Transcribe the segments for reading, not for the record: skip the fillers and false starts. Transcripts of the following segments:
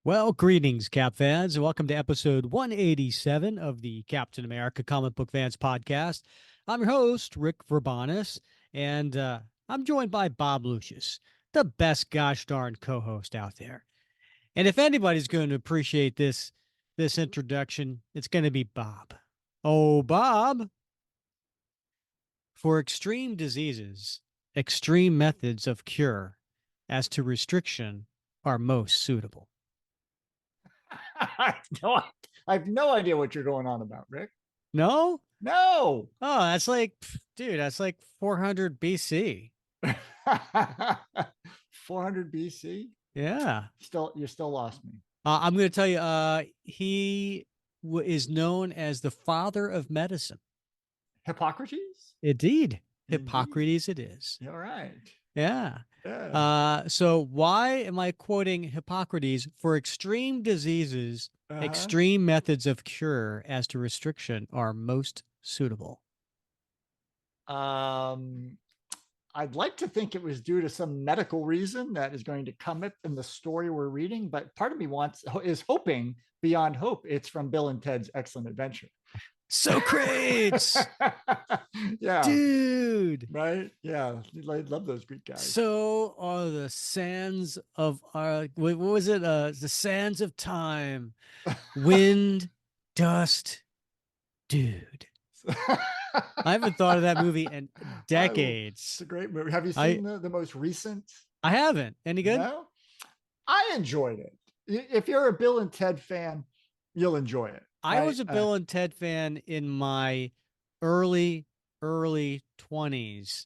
Well, greetings, Cap fans, and welcome to episode 187 of the Captain America Comic Book Fans Podcast. I'm your host, Rick Verbanis, and I'm joined by Bob Lucius, the best gosh darn co-host out there. And if anybody's going to appreciate this introduction, it's going to be Bob. Oh, Bob. For extreme diseases, extreme methods of cure as to restriction are most suitable. No, I have no idea what you're going on about, Rick. No? No. Oh, that's like, dude, that's like 400 BC. 400 BC. Yeah. You still lost me. I'm going to tell you, he is known as the father of medicine. Hippocrates? Indeed. Indeed. Hippocrates it is. All right. Yeah. Yeah. So why am I quoting Hippocrates? For extreme diseases, extreme methods of cure as to restriction are most suitable. I'd like to think it was due to some medical reason that is going to come up in the story we're reading, but part of me is hoping beyond hope it's from Bill and Ted's Excellent Adventure. Socrates. Yeah, dude, right. Yeah, I love those Greek guys. So are the sands of our, what was it, the sands of time, wind, dust, dude. I haven't thought of that movie in decades. It's a great movie. Have you seen the most recent? I haven't. Any good? No, I enjoyed it. If you're a Bill and Ted fan, you'll enjoy it. I was a Bill and Ted fan in my early 20s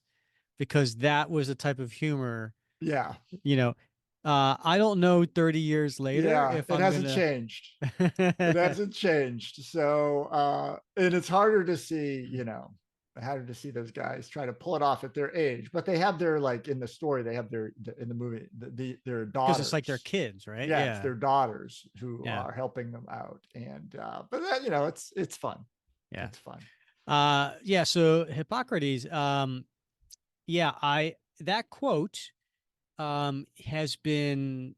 because that was the type of humor. Yeah. You know, I don't know 30 years later if it hasn't changed. It hasn't changed. So, and it's harder to see, harder to see those guys try to pull it off at their age, but they have their, like in the story, they have in the movie, their daughters. Because it's like their kids, right? Yeah, it's their daughters who are helping them out. And, but that, it's fun. Yeah. It's fun. Yeah. So Hippocrates, that quote, has been,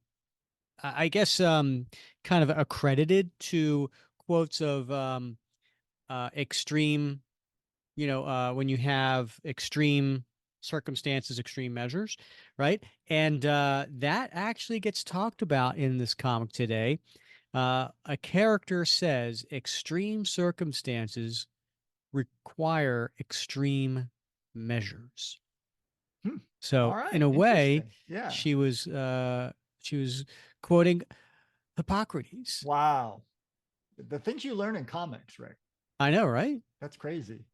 I guess, kind of accredited to quotes of extreme, when you have extreme circumstances, extreme measures, right? And that actually gets talked about in this comic today. A character says extreme circumstances require extreme measures. So in a way, she was quoting Hippocrates. Wow. The things you learn in comics, Rick. I know, right? That's crazy.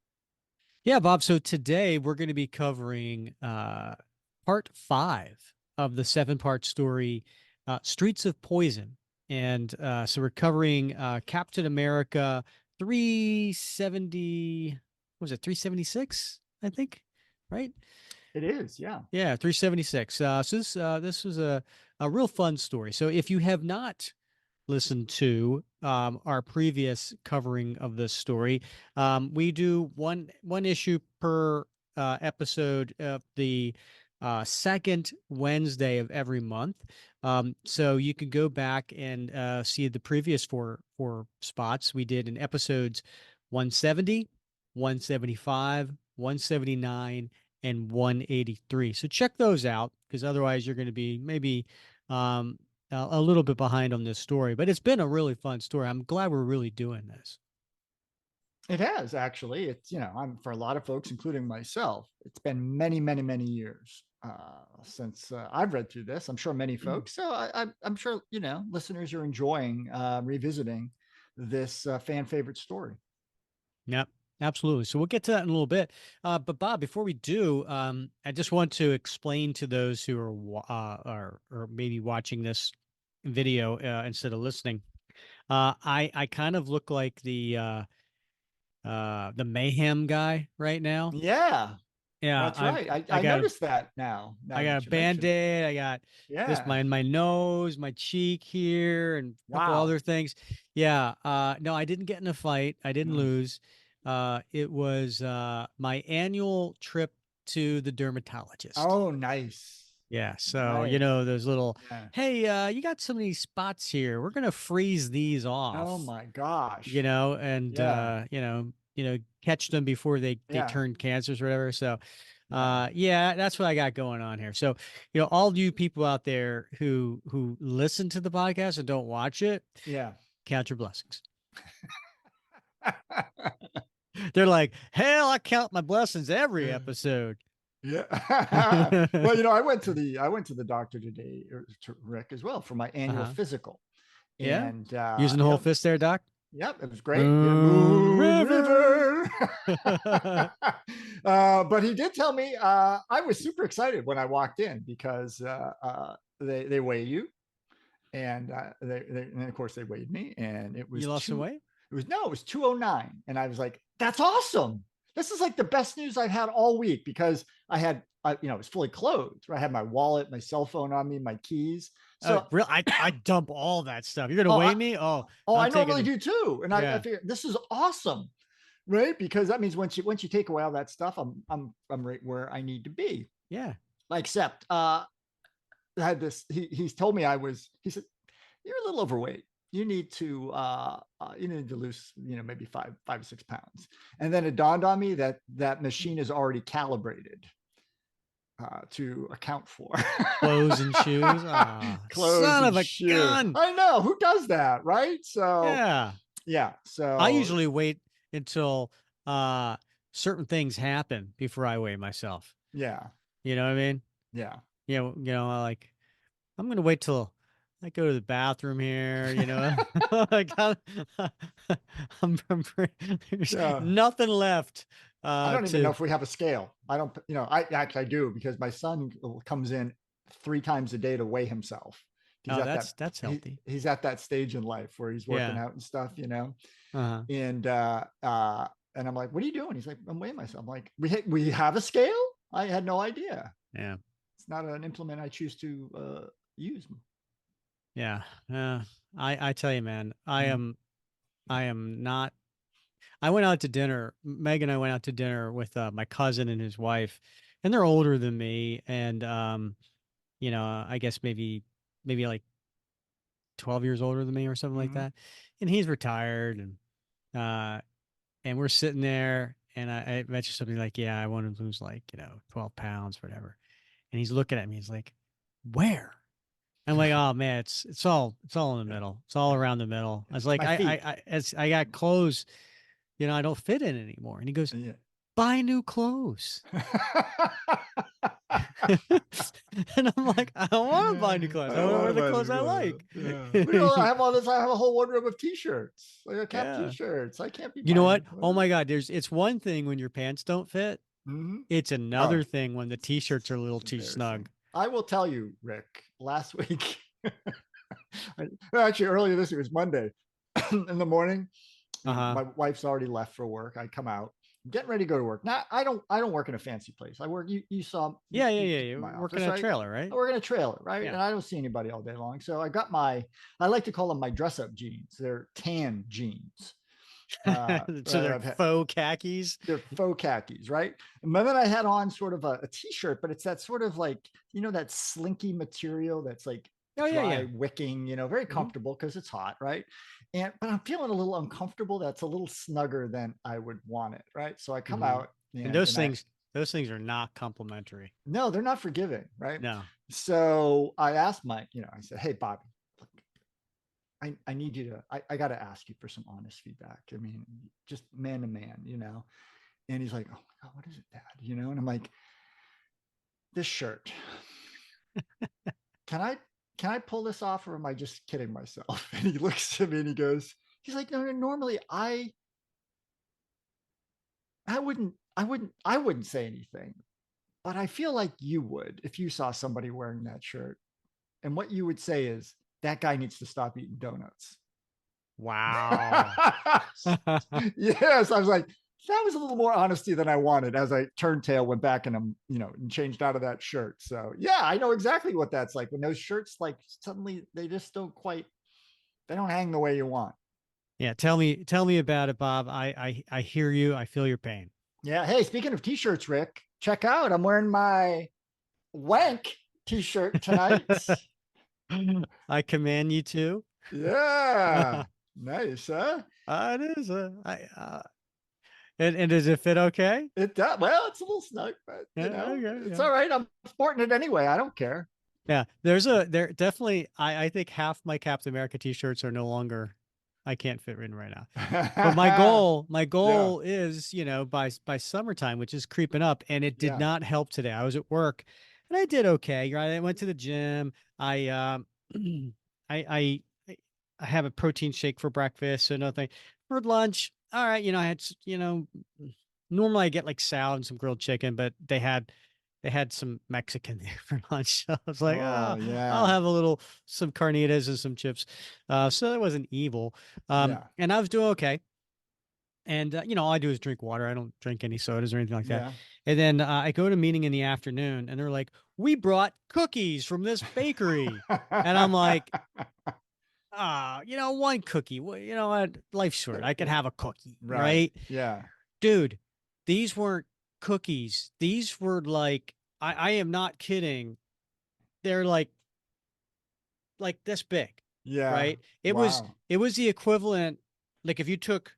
Yeah, Bob. So today we're going to be covering part 5 of the 7-part story, Streets of Poison. And so we're covering Captain America 370, what was it, 376, I think, right? It is, yeah. Yeah, 376. So this was a real fun story. So if you have not listened to our previous covering of this story, we do one issue per episode of the second Wednesday of every month. So you can go back and see the previous four spots we did in episodes 170, 175, 179, and 183. So check those out, because otherwise you're going to be maybe a little bit behind on this story. But it's been a really fun story. I'm glad we're really doing this. It has, actually. It's, for a lot of folks, including myself, it's been many, many, many years since I've read through this. I'm sure many folks. So I'm sure, listeners are enjoying revisiting this fan favorite story. Yep. Absolutely. So we'll get to that in a little bit. But Bob, before we do, I just want to explain to those who are or maybe watching this video instead of listening. I kind of look like the mayhem guy right now. Yeah. Yeah, that's right. I noticed that now. I got a Band-Aid. I got this in my nose, my cheek here, and a couple other things. Yeah. No, I didn't get in a fight. I didn't lose. It was my annual trip to the dermatologist. Oh, nice. Yeah. So, Nice. those little, Yeah. hey, you got some of these spots here. We're gonna freeze these Oh off, my gosh. and Yeah. catch them before they Yeah. turn cancers or whatever. So, Yeah. yeah, that's what I got going on here. So, all you people out there who listen to the podcast and don't watch it, Yeah. count your blessings. They're like, hell, I count my blessings every Yeah. episode. Yeah. Well, I went to the doctor today, to Rick as well, for my annual Uh-huh. physical. Yeah. And Using the whole fist there, Doc. yep, it was great. Yeah, Moon Moon River. River. But he did tell me, I was super excited when I walked in because they weigh you, and and of course they weighed me, and it was You lost some two. weight? It was 209, and I was like, that's awesome. This is like the best news I've had all week because I was fully clothed. Right? I had my wallet, my cell phone on me, my keys. Oh, So, real? I dump all that stuff. You're gonna oh, weigh me? Oh, I I'm taking normally the do too, and I yeah. figured this is awesome, right? Because that means once you take away all that stuff, I'm right where I need to be. Yeah. Except, I had this. He's told me He said, you're a little overweight. You need to lose, maybe 5 or 6 pounds. And then it dawned on me that that machine is already calibrated to account for Clothes and shoes. Ah, clothes son and of a shoe. gun. I know who does that, right? So Yeah. yeah, I so usually wait until certain things happen before I weigh myself. yeah, You know what I mean? yeah. Like I'm gonna wait till I go to the bathroom here, like there's Yeah. nothing left I don't even know to if we have a scale. I don't, I actually I do because my son comes in 3 times a day to weigh himself. He's oh at that that's healthy. he's at that stage in life where he's working Yeah. out and stuff. Uh-huh. And I'm like, what are you doing? He's like, I'm weighing myself. I'm like, we have a scale? I had no idea. Yeah. It's not an implement I choose to use. Yeah. I tell you, man, I am not. I went out to dinner. Meg and I went out to dinner with my cousin and his wife, and they're older than me, and I guess maybe like 12 years older than me or something like Mm-hmm. that. And he's retired, uh and we're sitting there, and I mentioned something like, yeah, I want to lose like 12 pounds, whatever. And he's looking at me. He's like, where? I'm like, oh man, it's all in the Yeah. middle. It's all around the middle. I was It's like, my feet. as I got clothes, I don't fit in anymore. And he goes, Yeah. buy new clothes. And I'm like, I don't want to buy new clothes. I I don't want to want wear to the buy clothes new I clothes. like. Yeah. I have all this. I have a whole wardrobe of t-shirts. Like I cap Yeah. t-shirts. I can't be You know buying new what? Oh clothes. my God. It's one thing when your pants don't fit. Mm-hmm. It's Oh, another thing when the t-shirts are a little it's too embarrassing. snug. I will tell you, Rick, last week, actually earlier this week, it was Monday in the morning. Uh-huh. My wife's already left for work. I come out, getting ready to go to work. Now I don't work in a fancy place. I work, you saw Yeah, yeah, you yeah. came to You my work in office, a right? trailer, I right? work in a trailer, right? Yeah. And I don't see anybody all day long. So I got I like to call them my dress up jeans. They're tan jeans. So That they're I've had. faux khakis. They're faux khakis, right? And then I had on sort of a t-shirt, but it's that sort of like, that slinky material that's like Oh yeah, dry yeah. wicking, very Mhm. comfortable because it's hot, right? But I'm feeling a little uncomfortable. That's a little snugger than I would want it, right? So I come Mhm. out And and those and I things are not complimentary. no, they're not forgiving, right? No. So I asked I said, hey Bobby, look, I need you to I gotta ask you for some honest feedback. I mean, just man to man. And he's like, oh my God, what is it, Dad? And I'm like, this shirt. Can I pull this off or am I just kidding myself? And he looks at me and he's like, no, normally I wouldn't say anything, but I feel like you would if you saw somebody wearing that shirt. And what you would say is that guy needs to stop eating donuts. Wow. Yes, I was like, that was a little more honesty than I wanted as I turned tail, went back and and changed out of that shirt. So yeah, I know exactly what that's like when those shirts like suddenly they just they don't hang the way you want. Yeah, tell me about it, Bob. I hear you. I feel your pain. Yeah. Hey, speaking of t-shirts, Rick, check out. I'm wearing my wank t-shirt tonight. I command you to. Yeah. Nice, huh? It is. And does it fit okay? It does. Well, it's a little snug, but Yeah, okay, it's yeah. all right. I'm sporting it anyway. I don't care. Yeah, there definitely I think half my Captain America t-shirts are no longer I can't fit in right now. But my Yeah. goal is, by summertime, which is creeping up, and it did Yeah. not help today. I was at work and I did okay. Right. I went to the gym. I I I I have a protein shake for breakfast, so nothing. For lunch, all right, I had normally I get like salad and some grilled chicken, but they had some Mexican there for lunch. So I was like, Oh, I'll yeah. have some carnitas and some chips. So that wasn't evil. Yeah. And I was doing okay. And all I do is drink water. I don't drink any sodas or anything like that. Yeah. And then I go to a meeting in the afternoon, and they're like, "We brought cookies from this bakery," and I'm like, one cookie. Well, you know what? Life's short. I could have a cookie, Right. right? Yeah. Dude, these weren't cookies. These were like, I am not kidding. They're like this big, Yeah. right? It was Wow. it was the equivalent, like if you took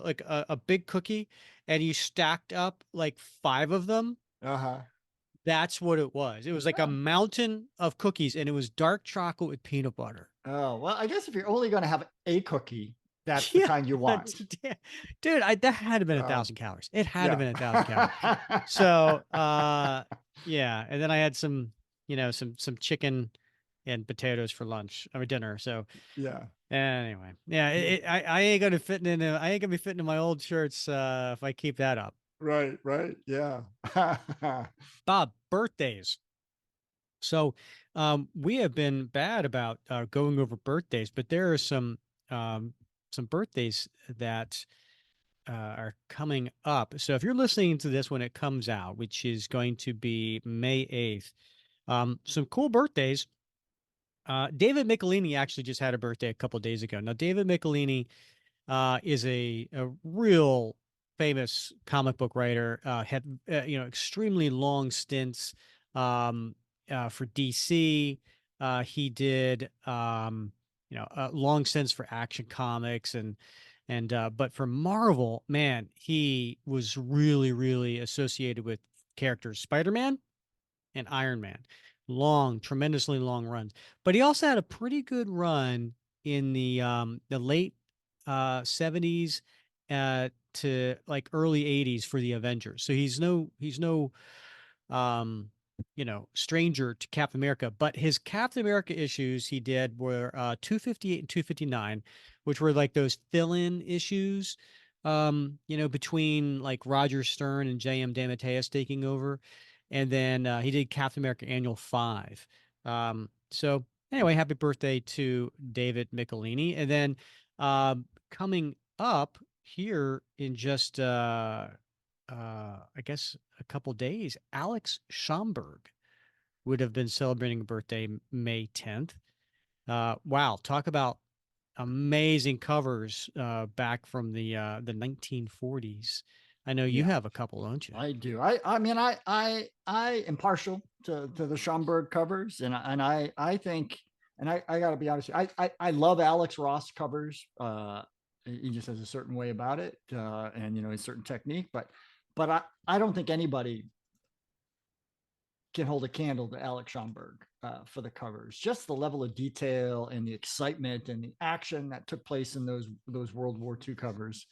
like a big cookie and you stacked up like five of them, Uh-huh. that's what it was. It was like a Yeah. mountain of cookies, and it was dark chocolate with peanut butter. Oh, well, I guess if you're only going to have a cookie, that's the Yeah, kind you want. dude, that had to have been a So, thousand calories. It had to have yeah. been 1,000 calories. So, yeah, and then I had some chicken and potatoes for lunch or dinner. So Yeah. anyway, yeah, I ain't gonna I ain't gonna be fitting in my old shirts if I keep that up. Right, right. Yeah. Bob, birthdays. So, we have been bad about going over birthdays, but there are some birthdays that are coming up. So if you're listening to this when it comes out, which is going to be May 8th, some cool birthdays. David Michelini actually just had a birthday a couple days ago. Now, David Michelini is a real famous comic book writer. Had extremely long stints for DC. He did long stints for Action Comics and but for Marvel, man, he was really associated with characters Spider-Man and Iron Man. Long, tremendously long runs. But he also had a pretty good run in the late 70s to like early 80s for the Avengers. So he's no stranger to Captain America, but his Captain America issues he did were 258 and 259, which were like those fill-in issues between like Roger Stern and J.M. DeMatteis taking over. And then he did Captain America Annual 5. So anyway, happy birthday to David Michelini. And then coming up here in just I guess a couple days, Alex Schomburg would have been celebrating a birthday May 10th. Wow, talk about amazing covers back from the 1940s. I know you Yeah, have a couple, don't you? I do. I mean, I am partial to the Schomburg covers, and I think, and I got to be honest, I love Alex Ross covers. He just has a certain way about it, and a certain technique. But I don't think anybody can hold a candle to Alex Schomburg for the covers. Just the level of detail and the excitement and the action that took place in those World War II covers,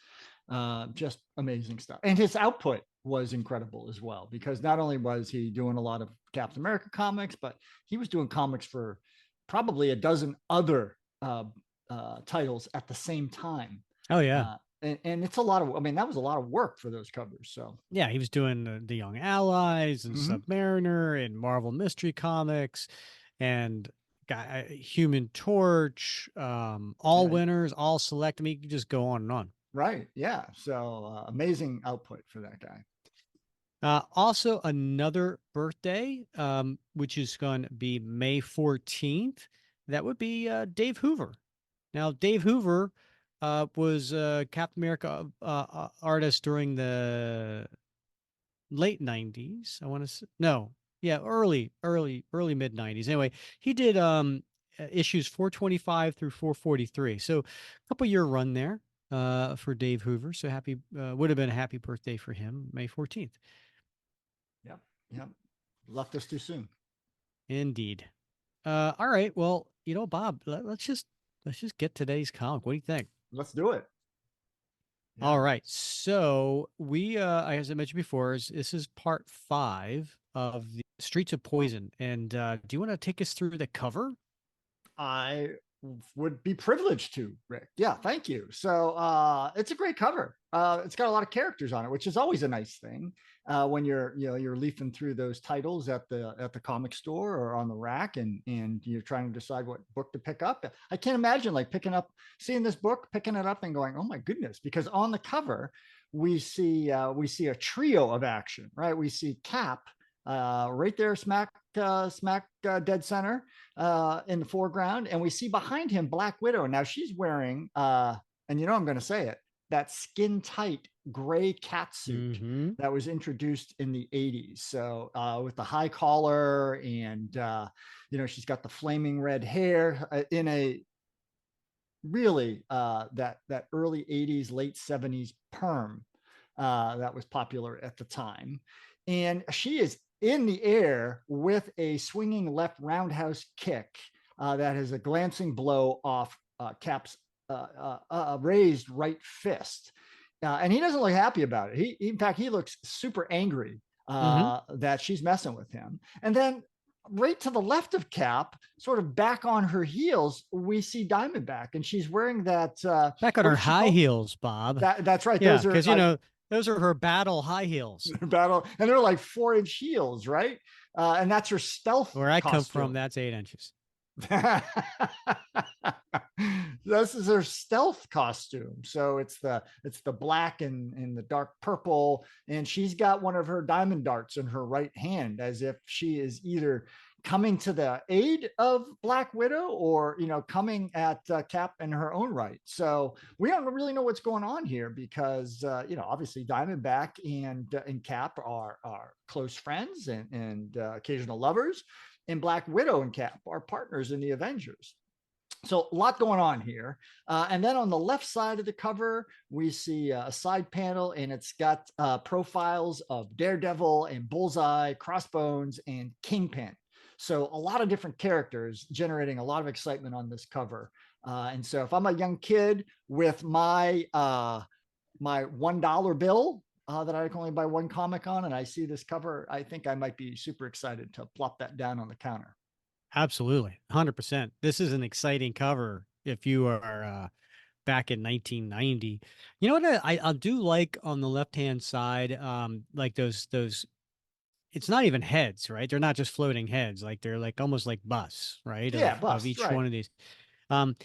just amazing stuff. And his output was incredible as well, because not only was he doing a lot of Captain America comics, but he was doing comics for probably a dozen other titles at the same time. Oh yeah. And it's a lot of, I mean, that was a lot of work for those covers. So, Yeah, he was doing the Young Allies and mhm. Submariner and Marvel Mystery Comics and Human Torch, all Right. winners, all select. I mean, you could just go on and on. Right. Yeah. So amazing output for that guy. Also, another birthday, which is going to be May 14th. That would be Dave Hoover. Now, Dave Hoover was Captain America artist during the late 90s. I want to say, no, Yeah, early mid 90s. Anyway, he did issues 425 through 443. So a couple year run there for Dave Hoover. So happy would have been a happy birthday for him, May 14th. Yep. Yep. Left us too soon. Indeed. All right. Well, Bob, let's just get today's comic. What do you think? Let's do it. All Yeah. right. So we as I mentioned before, this is part 5 of the Streets of Poison. And do you want to take us through the cover? I would be privileged to, Rick. Yeah, thank you. So it's a great cover. It's got a lot of characters on it, which is always a nice thing when you're leafing through those titles at the comic store or on the rack, and you're trying to decide what book to pick up. I can't imagine like seeing this book, picking it up, and going, "Oh my goodness!" Because on the cover we see a trio of action, right? We see Cap right there, smack dead center in the foreground, and we see behind him Black Widow. Now she's wearing, and I'm going to say it, that skin tight gray cat suit Mm-hmm. that was introduced in the 80s. So with the high collar, and she's got the flaming red hair in a really that early 80s, late 70s perm that was popular at the time. And she is in the air with a swinging left roundhouse kick that has a glancing blow off Cap's raised right fist. And he doesn't look happy about it. In fact, he looks super angry Mm-hmm. that she's messing with him. And then right to the left of Cap, sort of back on her heels, we see Diamondback, and she's wearing that. Back on What her is she high called? heels, Bob. That's right. Yeah, Those are because those are her battle high heels. battle, and they're like 4-inch heels, right? And that's her stealth Where I come from, costume. that's 8 inches. This is her stealth costume. So it's the black and the dark purple, and she's got one of her diamond darts in her right hand, as if she is either coming to the aid of Black Widow or coming at Cap in her own right. So we don't really know what's going on here because obviously Diamondback and Cap are close friends and occasional lovers, and Black Widow and Cap are partners in the Avengers. So a lot going on here. And then on the left side of the cover, we see a side panel, and it's got profiles of Daredevil and Bullseye, Crossbones, and Kingpin. So a lot of different characters generating a lot of excitement on this cover. And so if I'm a young kid with my $1 bill that I can only buy one comic on, and I see this cover, I think I might be super excited to plop that down on the counter. Absolutely. 100%. This is an exciting cover if you are back in 1990. You know what I do like on the left-hand side, like those it's not even heads, right? They're not just floating heads, like they're like almost like busts, right? Yeah, Of bust, each right. one of these. Um,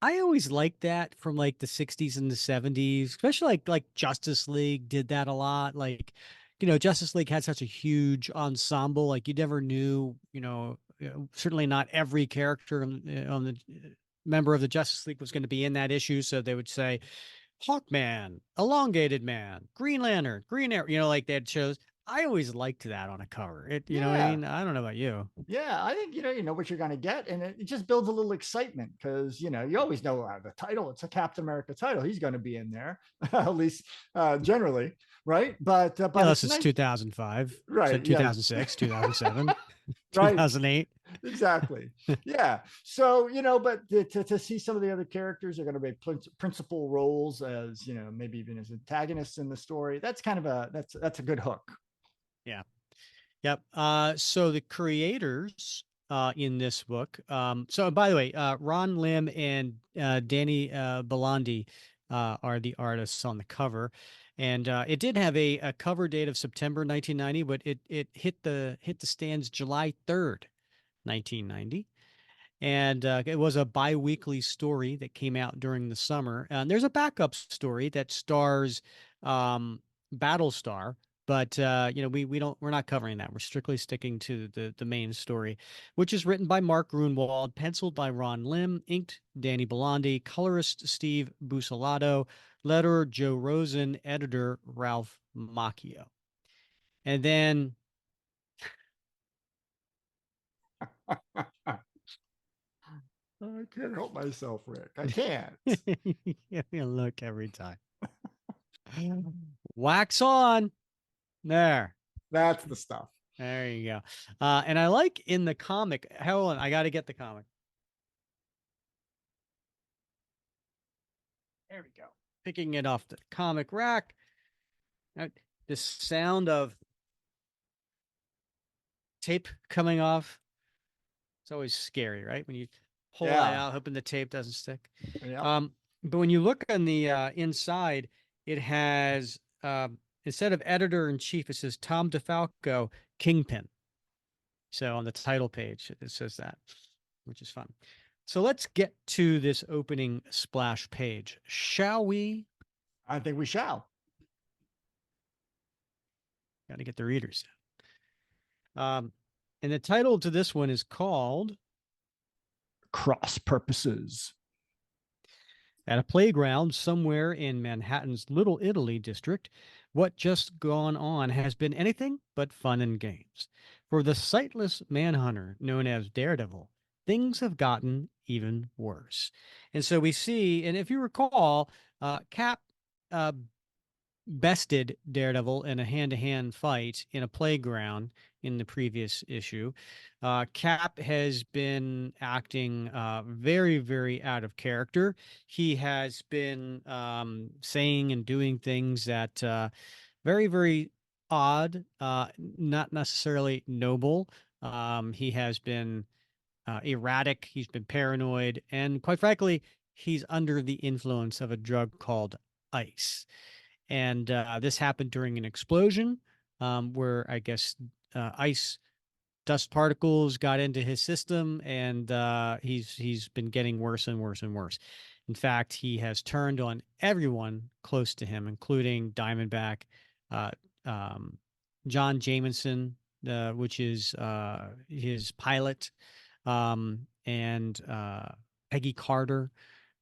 I always liked that from like the 60s and the 70s, especially like Justice League did that a lot. Like, Justice League had such a huge ensemble. Like you never knew, certainly not every character on the member of the Justice League was going to be in that issue. So they would say Hawkman, Elongated Man, Green Lantern, Green Arrow, like they had shows. I always liked that on a cover. You know what I Yeah. mean? I don't know about you. Yeah, I think you know what you're going to get, and it just builds a little excitement because you always know the title. It's a Captain America title. He's going to be in there, at least generally, right? Yeah, But unless it's it's nice, 2005, so right? Yeah, 2006, 2007, right. 2008. Exactly. Yeah. So but to see some of the other characters are going to be principal roles as maybe even as antagonists in the story. That's kind of that's a good hook. Yeah. Yep. So the creators in this book. So by the way, Ron Lim and Danny Belandi are the artists on the cover, and it did have a cover date of September 1990, but it hit the stands July 3rd, 1990. And it was a bi-weekly story that came out during the summer. And there's a backup story that stars Battlestar, but we're not covering that. We're strictly sticking to the main story, which is written by Mark Gruenwald, penciled by Ron Lim, inked Danny Belandi, colorist Steve Busolato, letterer Joe Rosen, editor Ralph Macchio. And then I can't help myself, Rick. I can't. You look every time. Wax on. There. That's the stuff. There you go. And I like in the comic, hold on, I got to get the comic. There we go. Picking it off the comic rack. The sound of tape coming off. It's always scary, right? When you pull it out, hoping the tape doesn't stick. Yeah. But when you look on the inside, it has instead of editor in chief, it says Tom DeFalco, Kingpin. So on the title page, it says that, which is fun. So let's get to this opening splash page, shall we? I think we shall. Got to get the readers. And the title to this one is called Cross Purposes. At a playground somewhere in Manhattan's Little Italy district, what just gone on has been anything but fun and games. For the sightless manhunter known as Daredevil, things have gotten even worse. And so we see, and if you recall, Cap bested Daredevil in a hand-to-hand fight in a playground in the previous issue. Cap has been acting very, very out of character. He has been saying and doing things that very, very odd, not necessarily noble. He has been erratic. He's been paranoid. And quite frankly, he's under the influence of a drug called ice. And this happened during an explosion where I guess ice dust particles got into his system, and he's been getting worse and worse and worse. In fact, he has turned on everyone close to him, including Diamondback, uh, John Jameson, which is his pilot, and Peggy Carter,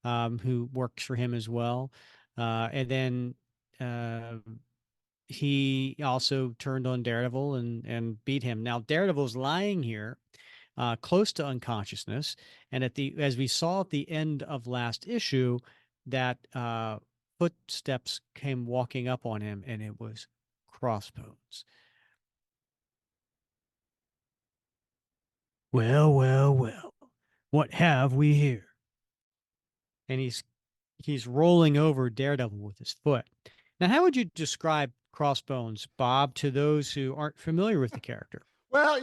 who works for him as well. And then he also turned on Daredevil and beat him. Now Daredevil's lying here, close to unconsciousness, and as we saw at the end of last issue, that footsteps came walking up on him, and it was Crossbones. Well, well, well, what have we here? And he's rolling over Daredevil with his foot. Now, how would you describe Crossbones, Bob, to those who aren't familiar with the character? Well,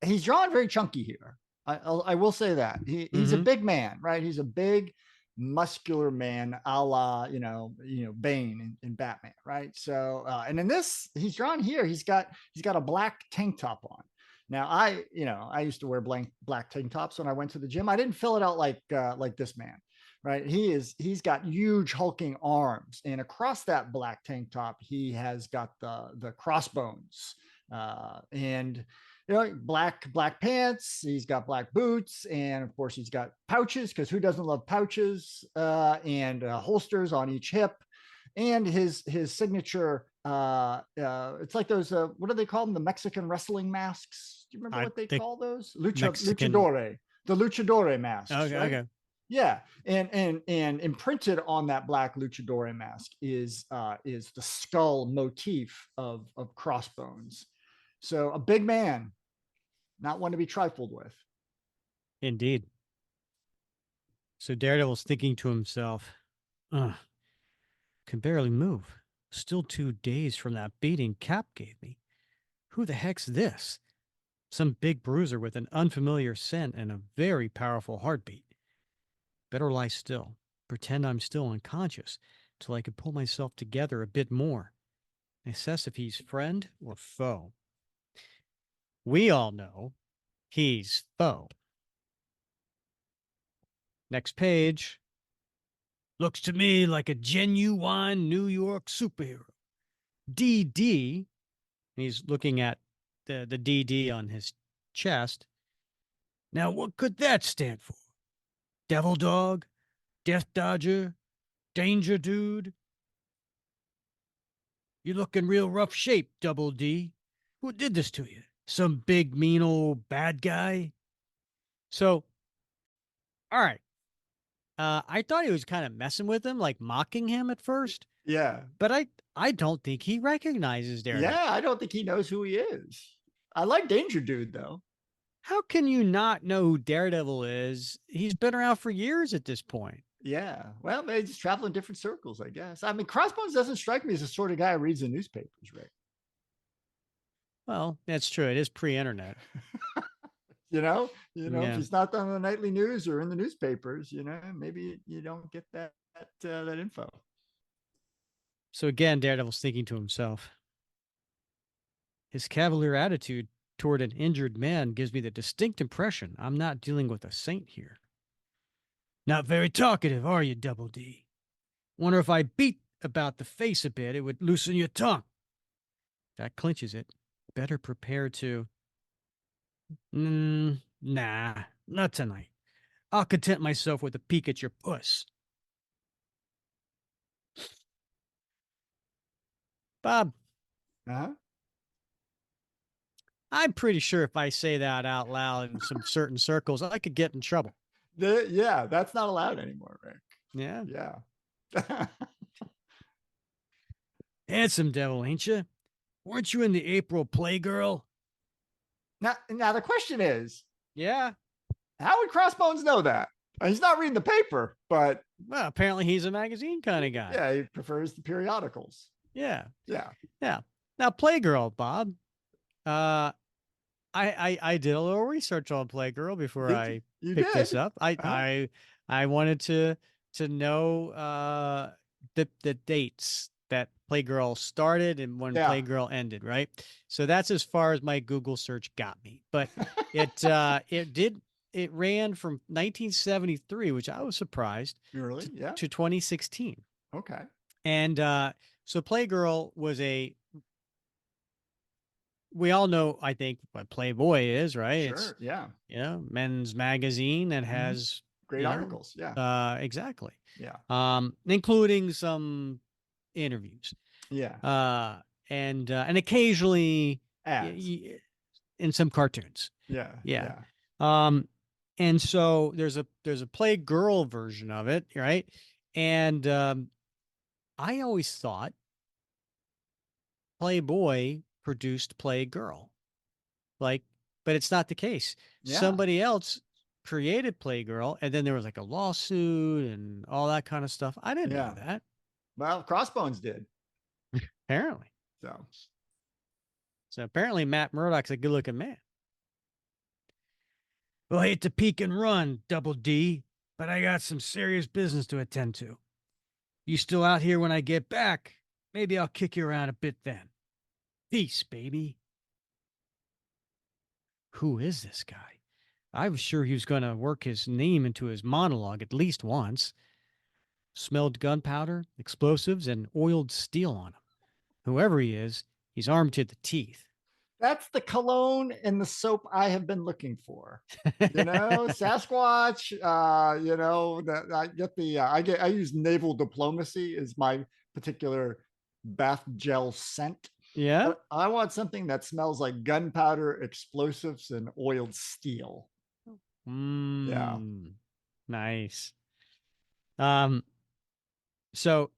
he's drawn very chunky here. I will say that he's a big man, right? He's a big, muscular man, a la Bane in Batman, right? So, and in this, he's drawn here. He's got a black tank top on. Now, I used to wear black tank tops when I went to the gym. I didn't fill it out like this man, right? He's got huge hulking arms, and across that black tank top, he has got the crossbones, and black pants. He's got black boots, and of course, he's got pouches, because who doesn't love pouches, and holsters on each hip, and his signature. It's like those. What do they call them? The Mexican wrestling masks. Do you remember what they call those? Luchadore. The luchadore masks. Okay, right? okay. Yeah, and imprinted on that black luchador mask is the skull motif of Crossbones. So a big man, not one to be trifled with. Indeed. So Daredevil's thinking to himself, can barely move. Still 2 days from that beating Cap gave me. Who the heck's this? Some big bruiser with an unfamiliar scent and a very powerful heartbeat. Better lie still, pretend I'm still unconscious, till I could pull myself together a bit more. Assess if he's friend or foe. We all know he's foe. Next page. Looks to me like a genuine New York superhero. DD. He's looking at the DD on his chest. Now, what could that stand for? Devil Dog? Death Dodger? Danger Dude? You look in real rough shape, Double D. Who did this to you? Some big mean old bad guy. So, all right. I thought he was kind of messing with him, like mocking him at first, Yeah. but I don't think he recognizes Daredevil. Yeah, I don't think he knows who he is. I like Danger Dude though. How can you not know who Daredevil is? He's been around for years at this point. Yeah. Well, they just travel in different circles, I guess. I mean, Crossbones doesn't strike me as the sort of guy who reads the newspapers, Rick. Well, that's true. It is pre-internet. If Yeah. he's not on the nightly news or in the newspapers, maybe you don't get that info. So again, Daredevil's thinking to himself, his cavalier attitude toward an injured man gives me the distinct impression I'm not dealing with a saint here. Not very talkative, are you, Double D? Wonder if I beat about the face a bit, it would loosen your tongue. That clinches it. Better prepare to. Nah, not tonight. I'll content myself with a peek at your puss. Bob, Uh-huh. I'm pretty sure if I say that out loud in some certain circles, I could get in trouble. Yeah, that's not allowed anymore, Rick. Yeah. Yeah. Handsome devil, ain't you? Weren't you in the April Playgirl? Now the question is, Yeah. how would Crossbones know that? He's not reading the paper, but Well, apparently he's a magazine kind of guy. yeah, he prefers the periodicals. Yeah. Yeah. Yeah. Now, Playgirl, Bob. I did a little research on Playgirl before I You picked this did. up. I Uh-huh. I wanted to know the dates that Playgirl started and when Yeah. Playgirl ended, right? So that's as far as my Google search got me. But it ran from 1973, which I was surprised, Really? Yeah. to 2016. Okay. And so Playgirl was we all know, I think, what Playboy is, right? It's, Sure. Yeah. men's magazine that Mhm. has, Great articles. Yeah. exactly. Yeah. Including some interviews, Yeah. and occasionally Ads. in some cartoons. Yeah. Yeah. Yeah. Um, and so there's a Playgirl version of it, right? And I always thought Playboy produced Playgirl. Like, but it's not the case. Yeah. Somebody else created Playgirl, and then there was like a lawsuit and all that kind of stuff. I didn't know Yeah. that. Well, Crossbones did. Apparently. So So apparently Matt Murdock's a good looking man. Well, I hate to peek and run, Double D, but I got some serious business to attend to. You still out here when I get back? Maybe I'll kick you around a bit then. Peace, baby. Who is this guy? I was sure he was going to work his name into his monologue at least once. Smelled gunpowder, explosives, and oiled steel on him. Whoever he is, he's armed to the teeth. that's the cologne and the soap I have been looking for. Sasquatch. That I get I use naval diplomacy as my particular bath gel scent. Yeah? But I want something that smells like gunpowder, explosives, and oiled steel. Yeah. Mmm. Nice. Um, so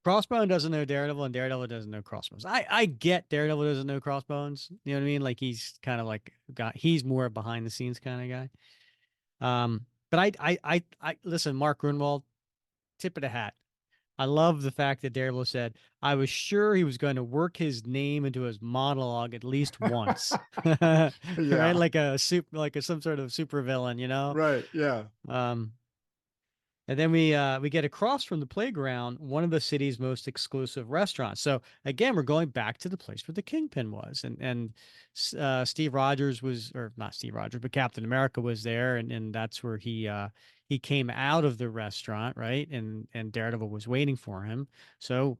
Crossbone doesn't know Daredevil, and Daredevil doesn't know Crossbones. I get Daredevil doesn't know Crossbones. You know what I mean? Like he's kind of like he's more behind the scenes kind of guy. But I listen, Mark Gruenwald, tip of the hat. I love the fact that Daredevil said, I was sure he was going to work his name into his monologue at least once. Right? Yeah. Like some sort of supervillain, you know? Right. Yeah. Um, and then we get across from the playground one of the city's most exclusive restaurants. So again, we're going back to the place where the Kingpin was, and Steve Rogers was, or not Steve Rogers, but Captain America was there, and that's where he came out of the restaurant, right? And Daredevil was waiting for him. So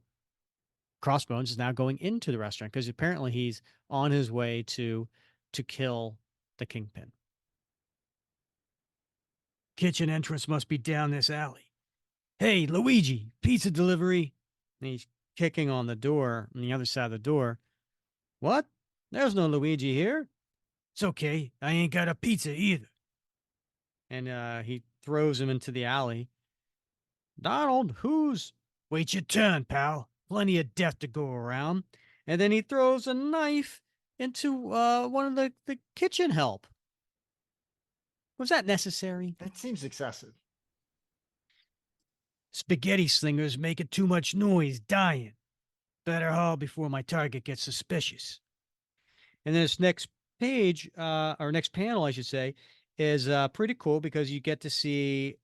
Crossbones is now going into the restaurant because apparently he's on his way to kill the Kingpin. Kitchen entrance must be down this alley. Hey, Luigi, pizza delivery. And he's kicking on the door on the other side of the door. What? There's no Luigi here. It's okay. I ain't got a pizza either. And he throws him into the alley. Donald, who's. Wait your turn, pal. Plenty of death to go around. And then he throws a knife into one of the kitchen help. Was that necessary? It seems excessive. Spaghetti slingers making too much noise, dying. Better haul before my target gets suspicious. And then this next page, or next panel, I should say, is pretty cool because you get to see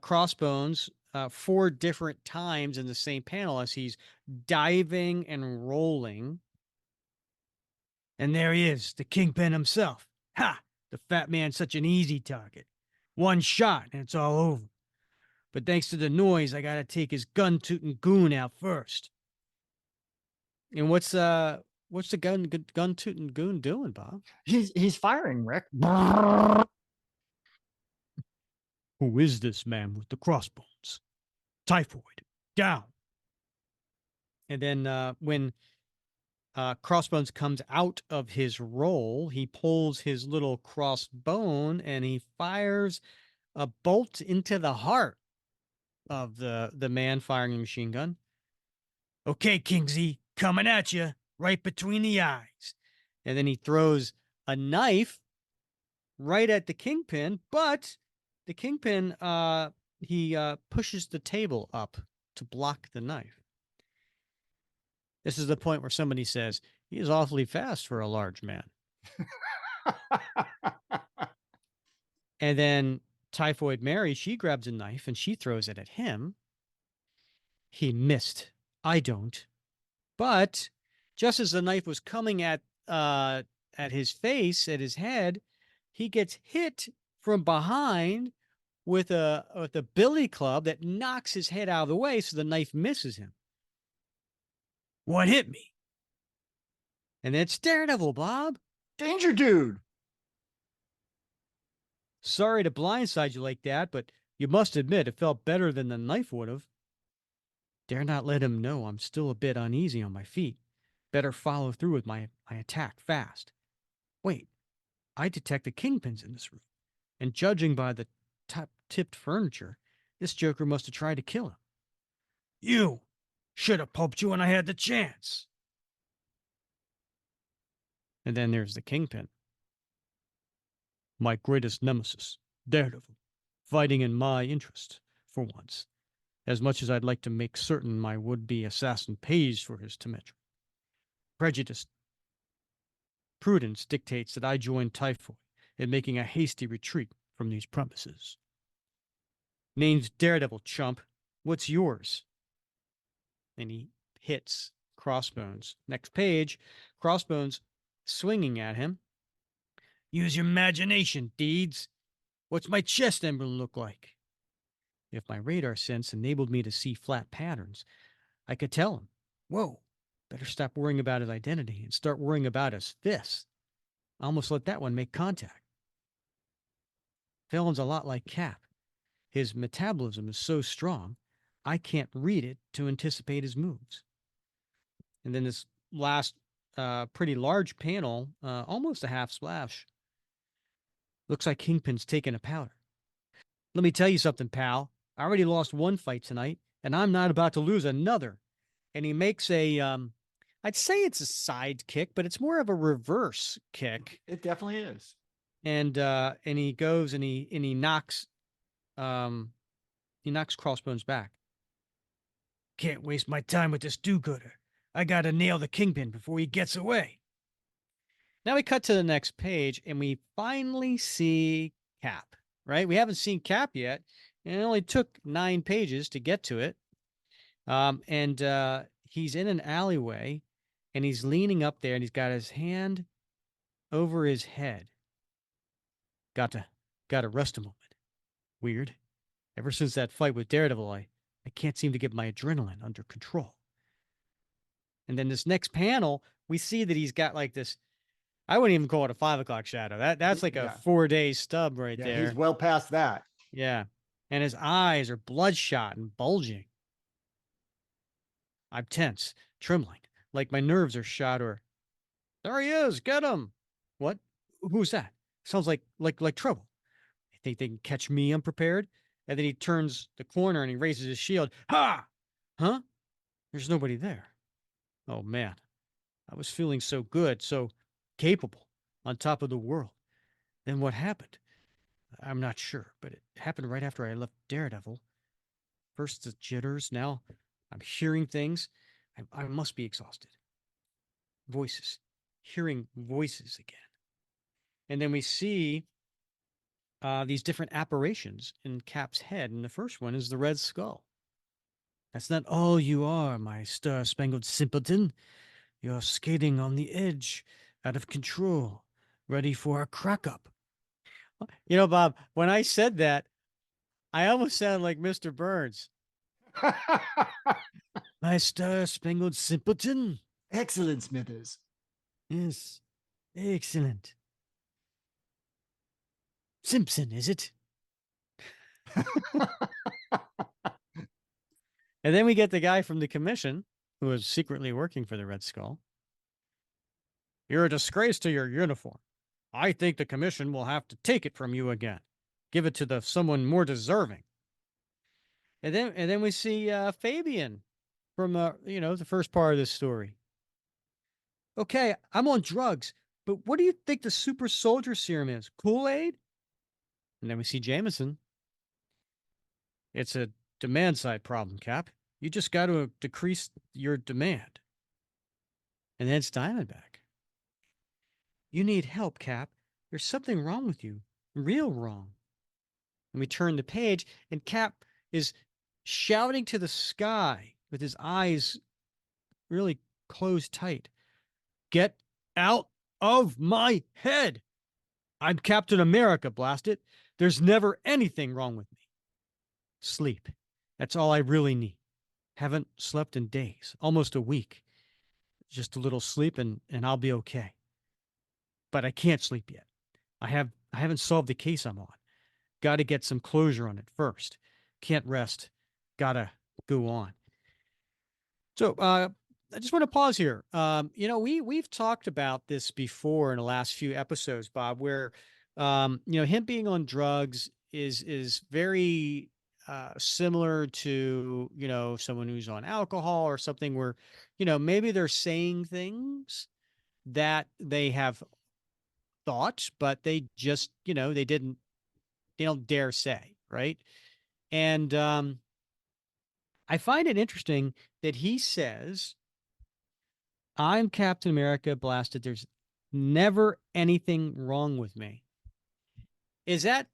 Crossbones 4 different times in the same panel as he's diving and rolling. And there he is, the Kingpin himself. Ha! The fat man's such an easy target. One shot and it's all over. But thanks to the noise, I gotta take his gun-tooting goon out first. And what's the gun-tooting goon doing, Bob? He's firing, Rick. Who is this man with the crossbones? Typhoid. Down. And then when Crossbones comes out of his roll, he pulls his little crossbone and he fires a bolt into the heart of the man firing a machine gun. Okay, Kingsley, coming at you, right between the eyes. And then he throws a knife right at the Kingpin, but the Kingpin, he pushes the table up to block the knife. This is the point where somebody says, he is awfully fast for a large man. And then Typhoid Mary, she grabs a knife and she throws it at him. He missed. I don't. But just as the knife was coming at his face, at his head, he gets hit from behind with a billy club that knocks his head out of the way, so the knife misses him. What hit me? And it's Daredevil, Bob. Danger dude. Sorry to blindside you like that, but you must admit it felt better than the knife would have. Dare not let him know I'm still a bit uneasy on my feet. Better follow through with my attack fast. Wait, I detect the kingpins in this room, and judging by the top-tipped furniture, this joker must have tried to kill him. You! Should have pulped you when I had the chance. And then there's the Kingpin. My greatest nemesis, Daredevil, fighting in my interest, for once, as much as I'd like to make certain my would-be assassin pays for his temetry. Prudence dictates that I join Typhoid in making a hasty retreat from these premises. Name's Daredevil, chump. What's yours? And he hits Crossbones. Next page, Crossbones swinging at him. Use your imagination, Deeds. What's my chest emblem look like? If my radar sense enabled me to see flat patterns, I could tell him, whoa, better stop worrying about his identity and start worrying about his fists. I almost let that one make contact. Felon's a lot like Cap. His metabolism is so strong, I can't read it to anticipate his moves. And then this last pretty large panel, almost a half splash. Looks like Kingpin's taking a powder. Let me tell you something, pal. I already lost one fight tonight, and I'm not about to lose another. And he makes I'd say it's a side kick, but it's more of a reverse kick. It definitely is. And he goes and he knocks Crossbones back. Can't waste my time with this do-gooder. I gotta nail the Kingpin before he gets away. Now we cut to the next page, and we finally see Cap, right? We haven't seen Cap yet, and it only took 9 pages to get to it. He's in an alleyway, and he's leaning up there, and he's got his hand over his head. Gotta rest a moment. Weird. Ever since that fight with Daredevil, I can't seem to get my adrenaline under control. And then this next panel, we see that he's got like this. I wouldn't even call it a 5 o'clock shadow. That's like a 4-day stub right there. He's well past that. Yeah. And his eyes are bloodshot and bulging. I'm tense, trembling, like my nerves are shot or There he is. Get him. What? Who's that? Sounds like trouble. They think they can catch me unprepared? And then he turns the corner and he raises his shield. Ha! Huh? There's nobody there. Oh man. I was feeling so good, so capable, on top of the world. Then what happened? I'm not sure, but it happened right after I left Daredevil. First the jitters, now I'm hearing things. I must be exhausted. Voices. Hearing voices again. And then we see these different apparitions in Cap's head. And the first one is the Red Skull. That's not all you are, my star-spangled simpleton. You're skating on the edge, out of control, ready for a crack-up. You know, Bob, when I said that, I almost sounded like Mr. Burns. My star-spangled simpleton? Excellent, Smithers. Yes, excellent. Simpson, is it? And then we get the guy from the commission who is secretly working for the Red Skull. You're a disgrace to your uniform. I think the commission will have to take it from you again. Give it to the someone more deserving. And then we see Fabian from the first part of this story. Okay, I'm on drugs, but what do you think the super soldier serum is? Kool-Aid? And then we see Jameson. It's a demand side problem, Cap. You just got to decrease your demand. And then it's Diamondback. You need help, Cap. There's something wrong with you. Real wrong. And we turn the page, and Cap is shouting to the sky with his eyes really closed tight. Get out of my head! I'm Captain America, blast it. There's never anything wrong with me. Sleep. That's all I really need. Haven't slept in days, almost a week. Just a little sleep and I'll be okay. But I can't sleep yet. I haven't solved the case I'm on. Got to get some closure on it first. Can't rest. Gotta go on. So I just want to pause here. We've talked about this before in the last few episodes, Bob, where him being on drugs is very similar to someone who's on alcohol or something where maybe they're saying things that they have thought, but they just they don't dare say, right? And I find it interesting that he says, I'm Captain America blasted. There's never anything wrong with me. Is that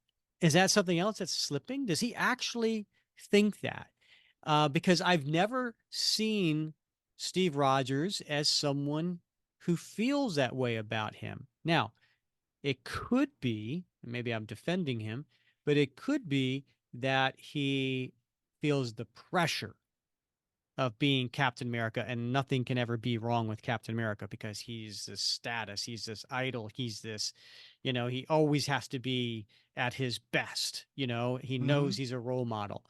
something else that's slipping? Does he actually think that? Because I've never seen Steve Rogers as someone who feels that way about him. Now, it could be, maybe I'm defending him, but it could be that he feels the pressure of being Captain America and nothing can ever be wrong with Captain America because he's this status, he's this idol, he's this, he always has to be at his best, he knows Mhm. he's a role model.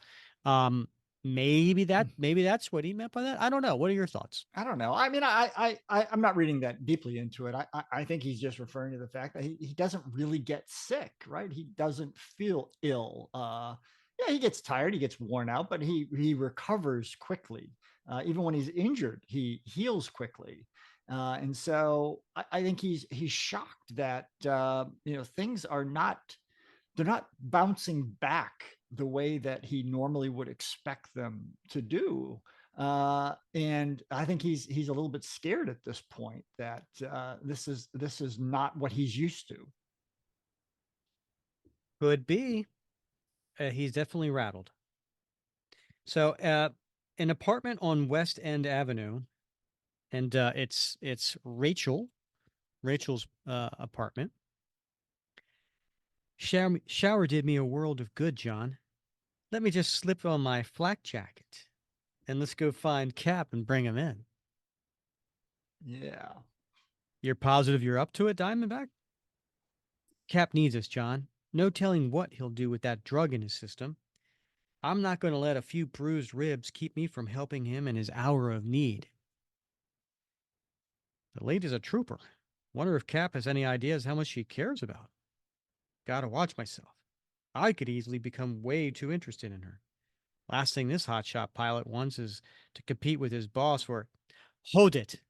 Maybe that's what he meant by that. I don't know. What are your thoughts? I don't know. I mean, I'm not reading that deeply into it. I think he's just referring to the fact that he doesn't really get sick, right? He doesn't feel ill. Yeah, he gets tired, he gets worn out, but he recovers quickly. Even when he's injured, he heals quickly. And so I think he's shocked that things are not they're not bouncing back the way that he normally would expect them to do. And I think he's a little bit scared at this point that this is not what he's used to. Could be. He's definitely rattled. So, an apartment on West End Avenue, and it's Rachel's apartment. Shower did me a world of good, John. Let me just slip on my flak jacket and let's go find Cap and bring him in. Yeah. You're positive you're up to it, Diamondback? Cap needs us, John. No telling what he'll do with that drug in his system. I'm not going to let a few bruised ribs keep me from helping him in his hour of need. The lady's a trooper. Wonder if Cap has any ideas how much she cares about. Gotta watch myself. I could easily become way too interested in her. Last thing this hotshot pilot wants is to compete with his boss for, hold it.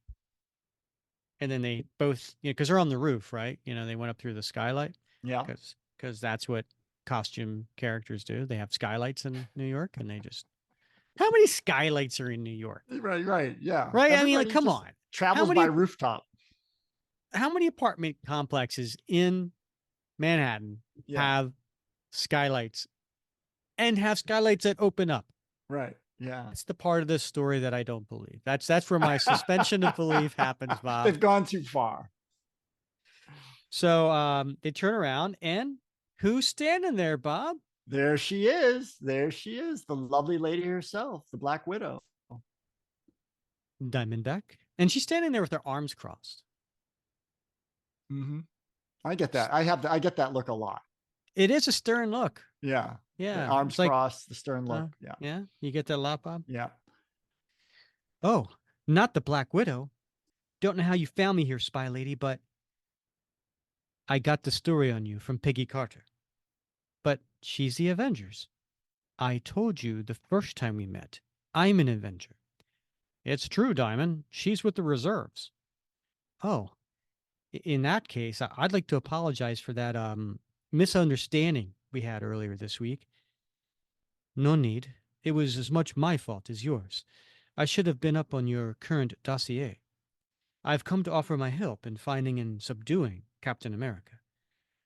And then they both, because they're on the roof, right? They went up through the skylight Yeah. because that's what costume characters do. They have skylights in New York, and they just, how many skylights are in New York? Right, right. Yeah. Right? I mean, like, Everybody come just on. How travels by many rooftop. how many apartment complexes in Manhattan Yeah. have skylights and have skylights that open up? Right. Yeah. It's the part of this story that I don't believe. That's where my suspension of belief happens, Bob. They've gone too far. So they turn around, and who's standing there, Bob? There she is. There she is. The lovely lady herself, the Black Widow. Diamondback. And she's standing there with her arms crossed. Mm-hmm. I get that. I get that look a lot. It is a stern look. Yeah. The Yeah. arms It's like, crossed, the stern look. Yeah. yeah, you get that a lot, Bob? Yeah. Oh, not the Black Widow. Don't know how you found me here, spy lady, but I got the story on you from Peggy Carter. But she's the Avengers. I told you the first time we met. I'm an Avenger. It's true, Diamond. She's with the reserves. Oh, in that case, I'd like to apologize for that misunderstanding we had earlier this week. No need. It was as much my fault as yours. I should have been up on your current dossier. I've come to offer my help in finding and subduing Captain America.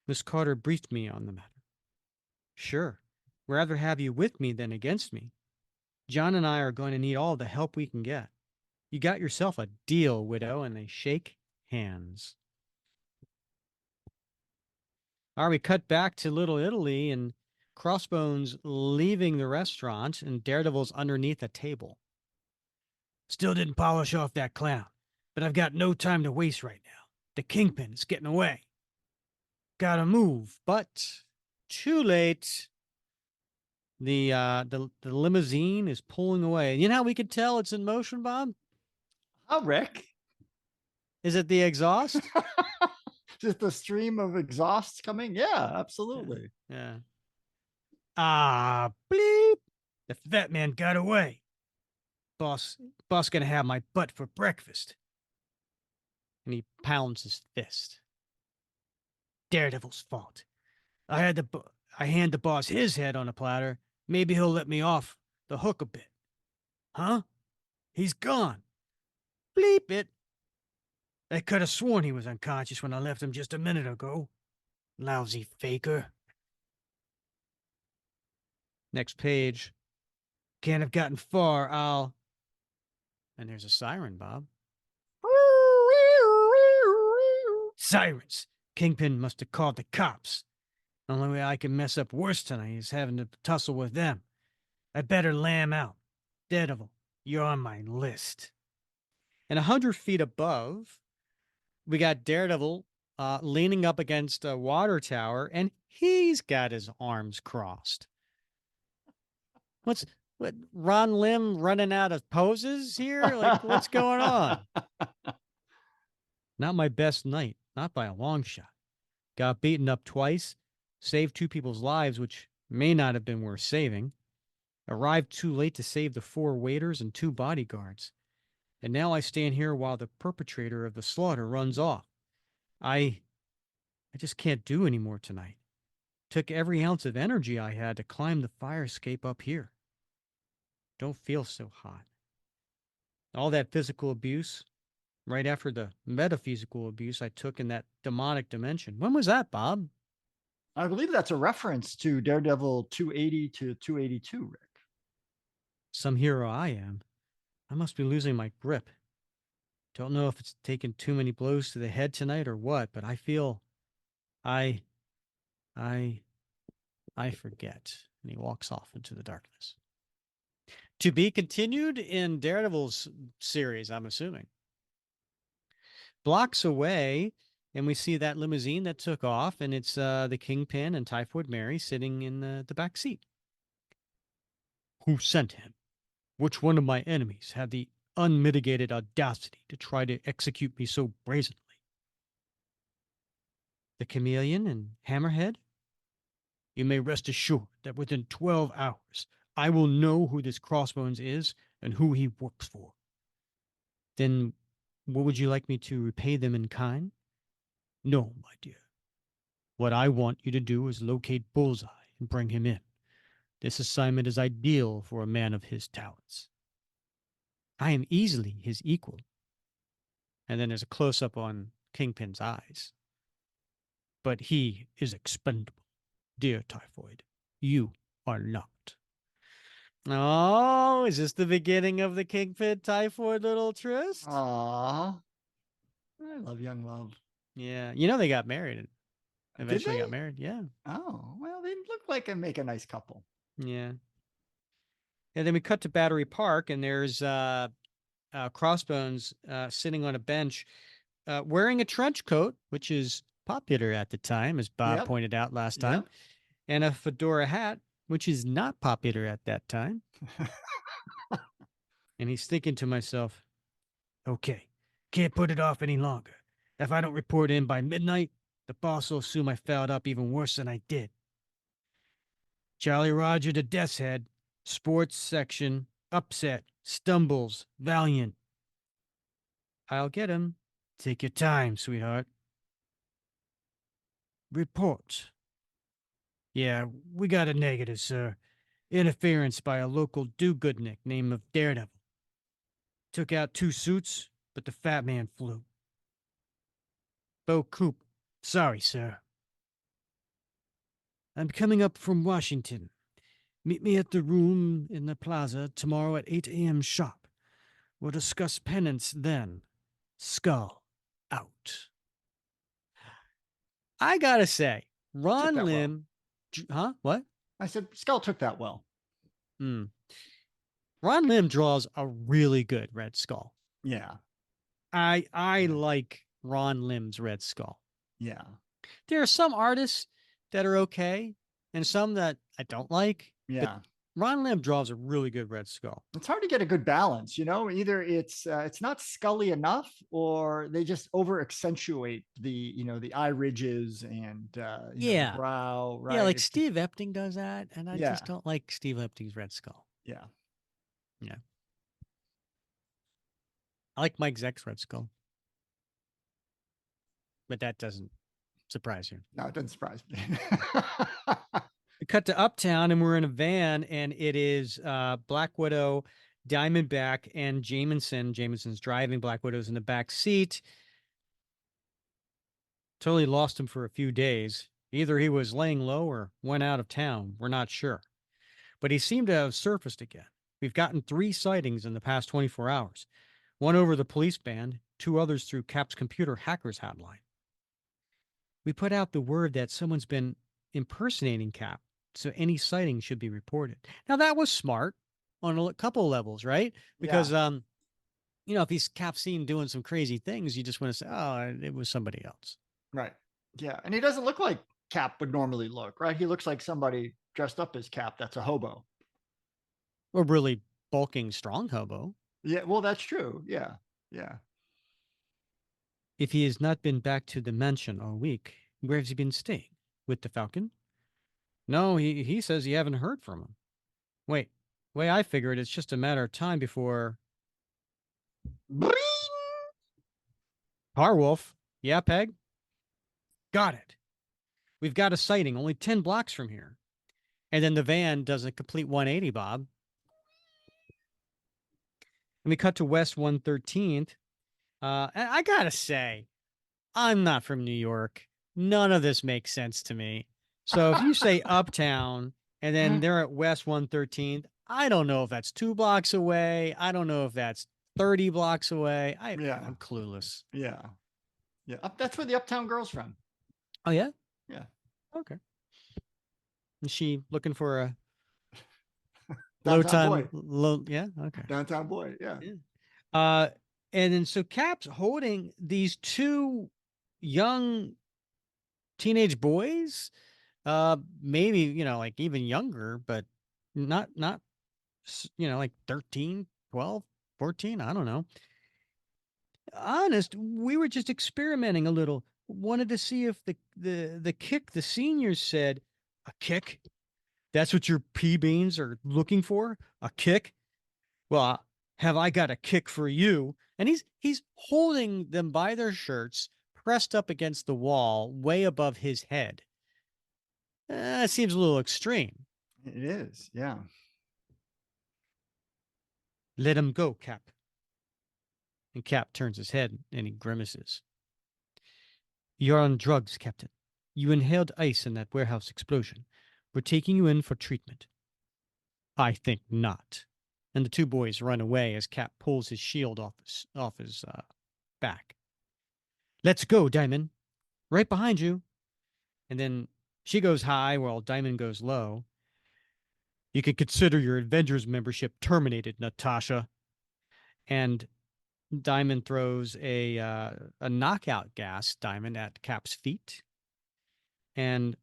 Miss Carter briefed me on the matter. Sure. Rather have you with me than against me. John and I are going to need all the help we can get. You got yourself a deal, Widow, and they shake hands. All right, we cut back to Little Italy and Crossbones leaving the restaurant, and Daredevil's underneath a table. Still didn't polish off that clown, but I've got no time to waste right now. The Kingpin is getting away. Gotta move, but too late. The limousine is pulling away. You know how we could tell it's in motion, Bob? Oh, Rick. Is it the exhaust? Just a stream of exhaust coming. Yeah, Yeah. absolutely. Yeah. Ah, bleep. The fat man got away. Boss gonna have my butt for breakfast. And he pounds his fist. Daredevil's fault. I hand the boss his head on a platter. Maybe he'll let me off the hook a bit. Huh? He's gone. Bleep it. I could have sworn he was unconscious when I left him just a minute ago. Lousy faker. Next page. Can't have gotten far. And there's a siren, Bob. Sirens. Kingpin must have called the cops. The only way I can mess up worse tonight is having to tussle with them. I better lamb out. Daredevil, you're on my list. And 100 feet above, we got Daredevil leaning up against a water tower, and he's got his arms crossed. What Ron Lim running out of poses here? Like, what's going on? Not my best night, not by a long shot. Got beaten up twice, saved two people's lives, which may not have been worth saving. Arrived too late to save the 4 waiters and 2 bodyguards. And now I stand here while the perpetrator of the slaughter runs off. I just can't do any more tonight. Took every ounce of energy I had to climb the fire escape up here. Don't feel so hot. All that physical abuse, right after the metaphysical abuse I took in that demonic dimension. When was that, Bob? I believe that's a reference to Daredevil 280 to 282, Rick. Some hero I am. I must be losing my grip. Don't know if it's taken too many blows to the head tonight or what, but I feel I forget. And he walks off into the darkness. To be continued in Daredevil's series, I'm assuming. Blocks away, and we see that limousine that took off, and it's the Kingpin and Typhoid Mary sitting in the back seat. Who sent him? Which one of my enemies had the unmitigated audacity to try to execute me so brazenly? The Chameleon and Hammerhead? You may rest assured that within 12 hours, I will know who this Crossbones is and who he works for. Then, what would you like me to repay them in kind? No, my dear. What I want you to do is locate Bullseye and bring him in. This assignment is ideal for a man of his talents. I am easily his equal. And then there's a close up on Kingpin's eyes. But he is expendable, dear Typhoid. You are not. Oh, is this the beginning of the Kingpin Typhoid little tryst? Aw, I love young love. Yeah. You know they got married and Did eventually got they? married. Yeah. Oh, well, they look like they make a nice couple. Yeah. And then we cut to Battery Park and there's Crossbones sitting on a bench wearing a trench coat, which is popular at the time, as Bob Yep. pointed out last time, Yep. and a fedora hat, which is not popular at that time. And he's thinking to myself, okay, can't put it off any longer. If I don't report in by midnight, the boss will assume I fouled up even worse than I did. Jolly Roger the Death's Head, sports section, upset, stumbles, valiant. I'll get him. Take your time, sweetheart. Report. Yeah, we got a negative, sir. Interference by a local do-goodnik named of Daredevil. Took out 2 suits, but the fat man flew. Bo Coop. Sorry, sir. I'm coming up from Washington. Meet me at the room in the plaza tomorrow at 8 a.m. sharp. We'll discuss penance then. Skull out. I gotta say, Took Ron that well. Lim, huh? What? I said Skull took that well. Hmm. Ron Lim draws a really good Red Skull. Yeah. I Yeah. like Ron Lim's Red Skull. Yeah. There are some artists that are okay and some that I don't like, but Yeah. Ron Lim draws a really good Red Skull. It's hard to get a good balance, you know. Either it's not scully enough, or they just over accentuate the eye ridges and the Yeah. brow. Yeah, Right. like It's Steve Epting does that, and I just yeah. don't like Steve Epting's Red Skull. Yeah. Yeah. I like Mike Zeck's Red Skull, but that doesn't surprise you. No, it doesn't surprise me. We cut to Uptown and we're in a van and it is Black Widow, Diamondback, and Jameson. Jameson's driving. Black Widow's in the back seat. Totally lost him for a few days. Either he was laying low or went out of town. We're not sure. But he seemed to have surfaced again. We've gotten 3 sightings in the past 24 hours. One over the police band, 2 others through Cap's computer hackers hotline. We put out the word that someone's been impersonating Cap, so any sighting should be reported. Now that was smart on a couple of levels, right? Because Yeah. if he's Cap seen doing some crazy things, you just want to say, oh, it was somebody else. Right. Yeah. And he doesn't look like Cap would normally look, right? He looks like somebody dressed up as Cap that's a hobo. Or really bulking strong hobo. Yeah. Well, that's true. Yeah. Yeah. If he has not been back to the mansion all week, where has he been staying? With the Falcon? No, he says you haven't heard from him. Wait, way I figure it, it's just a matter of time before Bring! Harwolf. Yeah, Peg? Got it. We've got a sighting only 10 blocks from here. And then the van does a complete 180, Bob. And we cut to West 113th. And I gotta say, I'm not from New York. None of this makes sense to me. So if you say Uptown and then they're at West 113th, I don't know if that's 2 blocks away. I don't know if that's 30 blocks away. Yeah. I'm clueless. Yeah. Yeah. That's where the Uptown Girl's from. Oh, yeah? Yeah. Okay. Is she looking for a low Downtown time? boy. Yeah. Okay. Downtown boy. Yeah. Yeah. Uh, and then so Cap's holding these 2 young teenage boys, maybe, like even younger, but not, like 13, 12, 14. I don't know. Honest, we were just experimenting a little. wanted to see if the kick the seniors said, a kick? That's what your pea beans are looking for? A kick? Well, have I got a kick for you? And he's holding them by their shirts, pressed up against the wall, way above his head. That seems a little extreme. It is, yeah. Let him go, Cap. And Cap turns his head and he grimaces. You're on drugs, Captain. You inhaled ice in that warehouse explosion. We're taking you in for treatment. I think not. And the two boys run away as Cap pulls his shield off his back. Let's go, Diamond. Right behind you. And then she goes high while Diamond goes low. You can consider your Avengers membership terminated, Natasha. And Diamond throws a knockout gas diamond at Cap's feet. And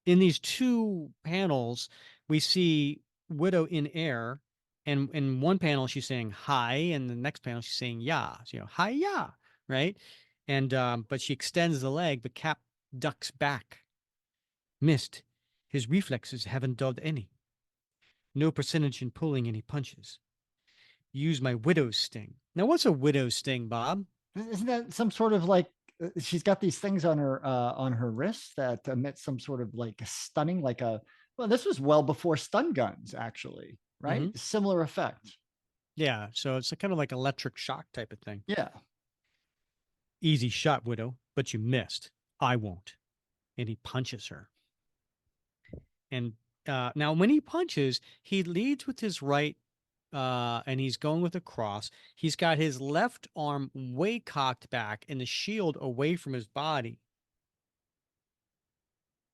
in these two panels, we see Widow in air. And in one panel, she's saying hi, and the next panel, she's saying yeah. So, hi, yeah, right? And but she extends the leg, but Cap ducks back. Missed. His reflexes haven't dulled any. No percentage in pulling any punches. Use my widow's sting. Now, what's a widow's sting, Bob? Isn't that some sort of like she's got these things on her wrists that emit some sort of like stunning, like a well, this was well before stun guns, actually, right? Mm-hmm. Similar effect. Yeah, so it's a kind of like electric shock type of thing. Yeah. Easy shot, Widow, but you missed. I won't. And he punches her. And now, when he punches, he leads with his right, and he's going with a cross. He's got his left arm way cocked back and the shield away from his body.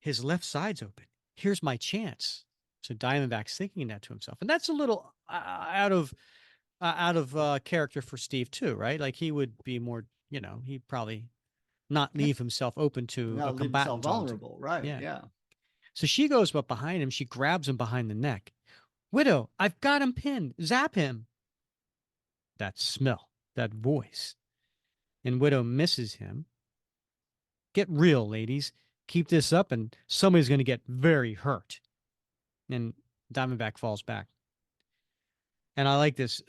His left side's open. Here's my chance. So Diamondback's thinking that to himself, and that's a little out of character for Steve too, right? Like he would be more, he'd probably not leave himself open to a Not leave himself combatant taunting. vulnerable, right? Yeah. Yeah. So she goes up behind him. She grabs him behind the neck. Widow, I've got him pinned. Zap him. That smell, that voice. And Widow misses him. Get real, ladies. Keep this up, and somebody's going to get very hurt. And Diamondback falls back. And I like this.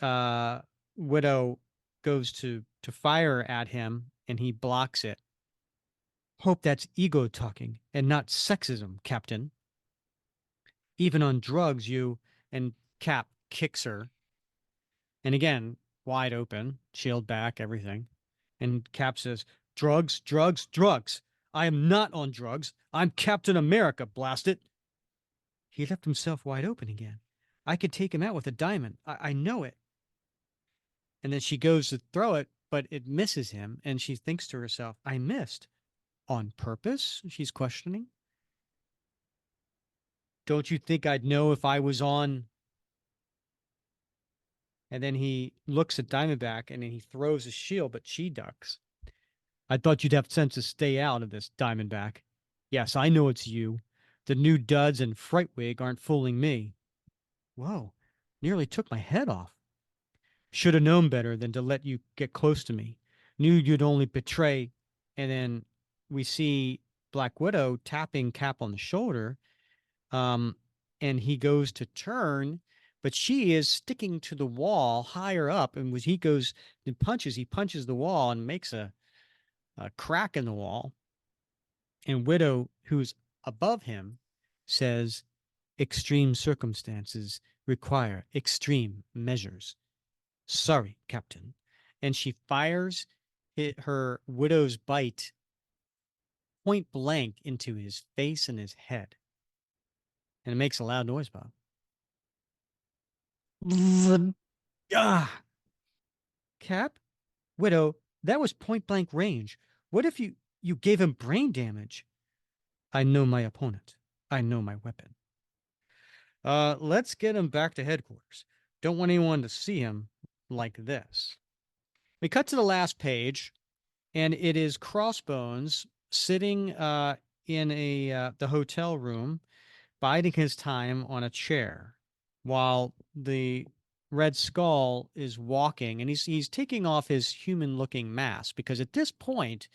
Widow goes to fire at him, and he blocks it. Hope that's ego talking and not sexism, Captain. Even on drugs, you and Cap kicks her. And again, wide open, shield back, everything. And Cap says, drugs, drugs, drugs. I am not on drugs. I'm Captain America, blast it. He left himself wide open again. I could take him out with a diamond. I know it. And then she goes to throw it, but it misses him. And she thinks to herself, I missed. On purpose? She's questioning. Don't you think I'd know if I was on? And then he looks at Diamondback and then he throws his shield, but she ducks. I thought you'd have sense to stay out of this, Diamondback. Yes, I know it's you. The new duds and Frightwig aren't fooling me. Whoa, nearly took my head off. Should have known better than to let you get close to me. Knew you'd only betray. And then we see Black Widow tapping Cap on the shoulder. And he goes to turn, but she is sticking to the wall higher up. And when he goes and punches, he punches the wall and makes a crack in the wall. And Widow, who's above him, says, extreme circumstances require extreme measures. Sorry, Captain. And she fires her Widow's bite point blank into his face and his head. And it makes a loud noise, Bob. Ah! Cap? Widow, that was point blank range. What if you gave him brain damage? I know my opponent. I know my weapon. Let's get him back to headquarters. Don't want anyone to see him like this. We cut to the last page, and it is Crossbones sitting in the hotel room, biding his time on a chair, while the Red Skull is walking, and he's taking off his human-looking mask because at this point,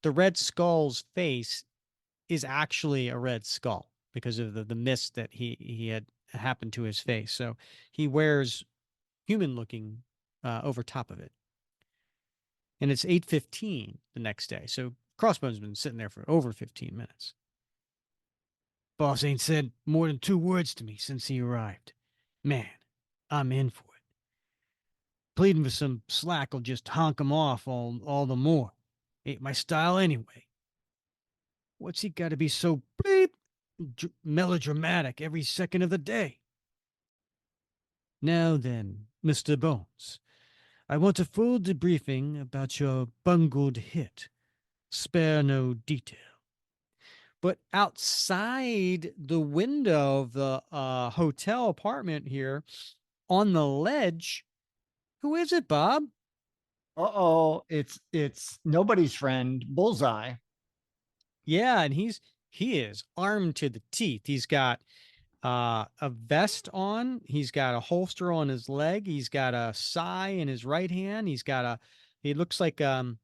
the Red Skull's face is actually a red skull because of the mist that he had happened to his face. So he wears human looking over top of it. And it's 8:15 the next day. So Crossbones been sitting there for over 15 minutes. Boss ain't said more than 2 words to me since he arrived. Man, I'm in for it. Pleading for some slack will just honk him off all the more. Ain't my style anyway. What's he got to be so bleep melodramatic every second of the day? Now then, Mr. Bones, I want a full debriefing about your bungled hit. Spare no detail. But outside the window of the hotel apartment here, on the ledge, who is it, Bob? Uh-oh, it's nobody's friend, Bullseye. Yeah, and he is armed to the teeth. He's got a vest on. He's got a holster on his leg. He's got a sai in his right hand. He looks like what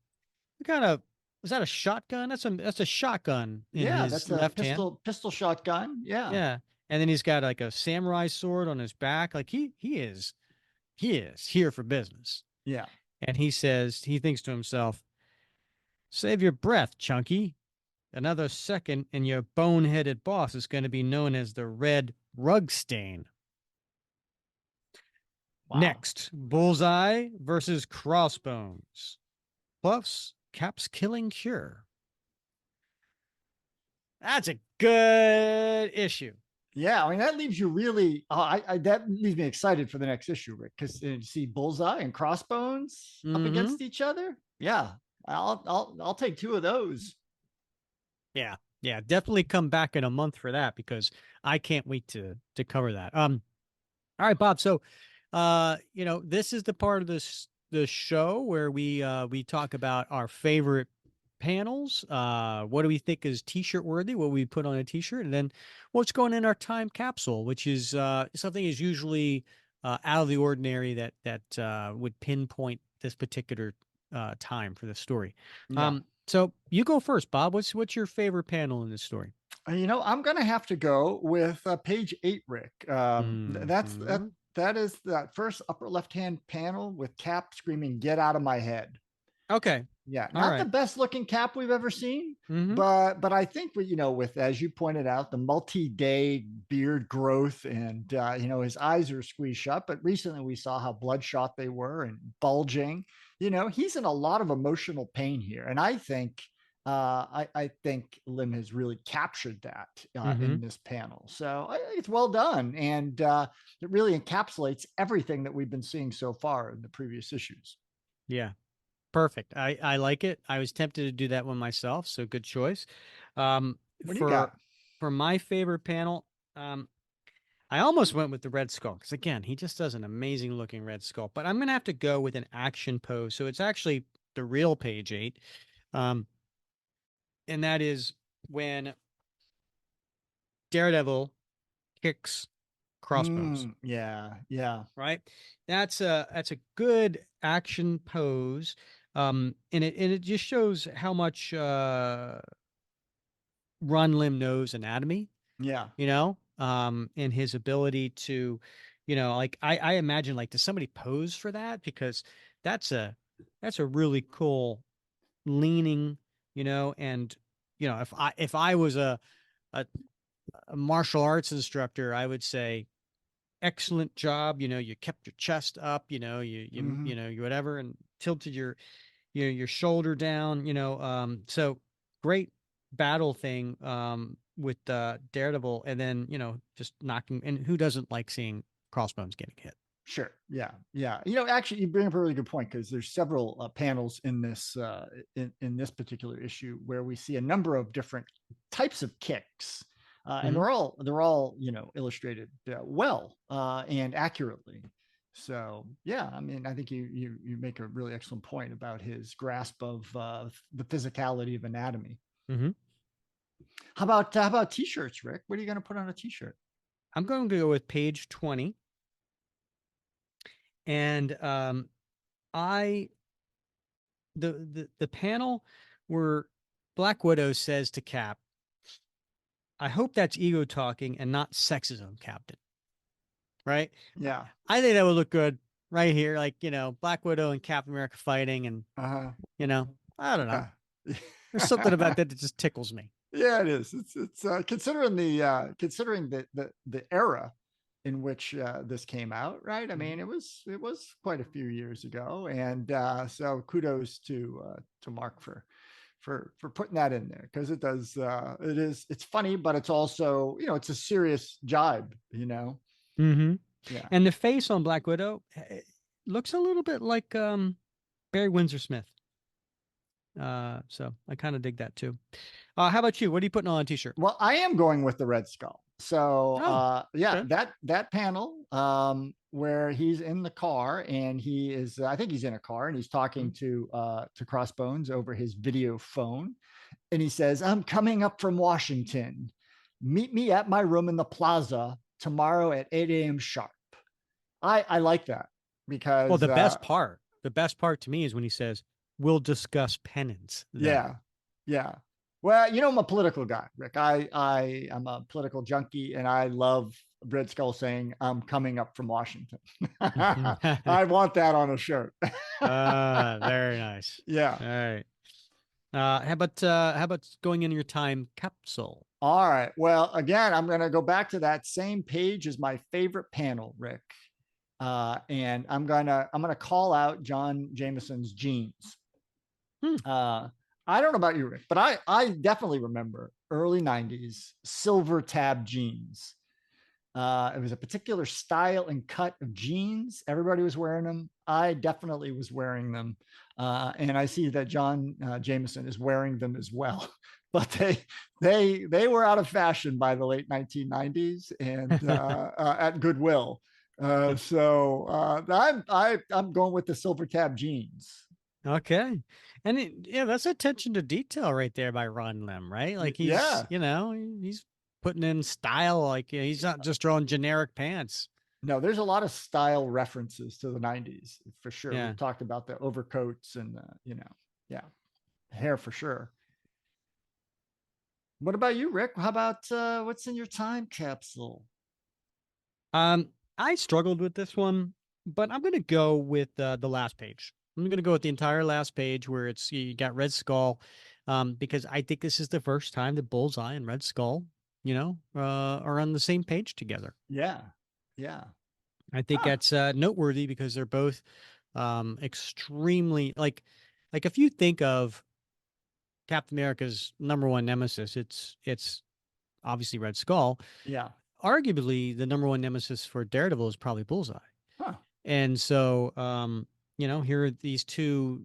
kind of, is that a shotgun? That's a shotgun in Yeah, his that's a left hand. pistol shotgun. Yeah. Yeah. And then he's got like a samurai sword on his back. Like he is here for business. Yeah. And he thinks to himself, save your breath, Chunky. Another second, and your boneheaded boss is going to be known as the Red Rug Stain. Wow. Next, Bullseye versus Crossbones. Plus, Cap's killing cure. That's a good issue. Yeah, I mean that leaves you really. That leaves me excited for the next issue, Rick, because you see Bullseye and Crossbones up Mm-hmm. against each other. Yeah, I'll take two of those. Yeah. Yeah. Definitely come back in a month for that because I can't wait to cover that. All right, Bob. So this is the part of the show where we talk about our favorite panels. What do we think is t-shirt worthy? What we put on a t-shirt, and then what's going in our time capsule, which is something is usually out of the ordinary that would pinpoint this particular time for the story. Yeah. So you go first, Bob. What's your favorite panel in this story? I'm gonna have to go with page 8, Rick. Hmm. That is that first upper left hand panel with Cap screaming, "Get out of my head!" Okay. Yeah, All not the right. best looking Cap we've ever seen, Mm-hmm. but I think with as you pointed out, the multi-day beard growth and his eyes are squeezed shut. But recently we saw how bloodshot they were and bulging. He's in a lot of emotional pain here, and I think Lim has really captured that Mm-hmm. in this panel. So I think it's well done, and it really encapsulates everything that we've been seeing so far in the previous issues. Yeah. Perfect. I like it. I was tempted to do that one myself, so good choice. Um, What do you for got? for my favorite panel, I almost went with the Red Skull because again, he just does an amazing looking Red Skull. But I'm gonna have to go with an action pose. So it's actually the real page 8, um, and that is when Daredevil kicks Crossbones. Yeah, yeah, Right? That's a good action pose. And it just shows how much Ron Lim knows anatomy, yeah. and his ability to, like I imagine like does somebody pose for that? Because that's a that's a really cool leaning, and if I was a, a martial arts instructor, I would say excellent job. You kept your chest up, Hmm. you whatever, and tilted your shoulder down, so great battle thing with Daredevil, and then just knocking, and who doesn't like seeing Crossbones getting hit? Sure. Yeah. Yeah. Actually, you bring up a really good point because there's several panels in this particular issue where we see a number of different types of kicks, and Hmm. they're all illustrated well and accurately. So yeah, I mean, I think you make a really excellent point about his grasp of the physicality of anatomy. Hmm. How about t-shirts, Rick? What are you going to put on a t-shirt? I'm going to go with page 20, and I the panel where Black Widow says to Cap, I hope that's ego talking and not sexism, Captain. Right? Yeah. I think that would look good right here. Like, Black Widow and Captain America fighting. And, Uh-huh. I don't know. Yeah. There's something about that that just tickles me. Yeah, it is. It's considering the era in which this came out, right? I Mhm. mean, it was quite a few years ago, and so kudos to Mark for putting that in there because it's funny, but it's also it's a serious jibe, Mm-hmm. yeah. And the face on Black Widow looks a little bit like Barry Windsor Smith. So I kind of dig that too. How about you? What are you putting on a t-shirt? Well, I am going with the Red Skull. So Oh, yeah, okay. that panel where he's in the car and he is I think he's in a car and he's talking to Crossbones over his video phone. And he says, I'm coming up from Washington. Meet me at my room in the plaza tomorrow at 8 a.m. sharp. I like that Well, because the best part to me is when he says, "We'll discuss penance then." yeah, yeah. Well, I'm a political guy, Rick. I'm a political junkie, and I love Red Skull saying, "I'm coming up from Washington." I want that on a shirt. Very nice. Yeah. All right. How about going in your time capsule? All right. Well, again, I'm going to go back to that same page as my favorite panel, Rick. And I'm gonna call out John Jameson's jeans. Hmm. I don't know about you, Rick, but I definitely remember early '90s silver tab jeans. It was a particular style and cut of jeans. Everybody was wearing them. I definitely was wearing them, and I see that John Jameson is wearing them as well. But they were out of fashion by the late 1990s and at Goodwill. I'm going with the silver tab jeans. Okay. And yeah, that's attention to detail right there by Ron Lim, right? Like he's, Yeah, he's putting in style. Like he's not just drawing generic pants. no, there's a lot of style references to the '90s for sure. Yeah. We've talked about the overcoats and yeah, hair for sure. What about you, Rick? How about what's in your time capsule? I struggled with this one, but I'm gonna go with the last page. I'm gonna go with the entire last page where it's you got Red Skull, because I think this is the first time that Bullseye and Red Skull, are on the same page together. Yeah, yeah, I think huh. that's noteworthy because they're both extremely like if you think of Captain America's number one nemesis, it's obviously Red Skull. Yeah, Arguably, the number one nemesis for Daredevil is probably Bullseye. huh. And so, here are these two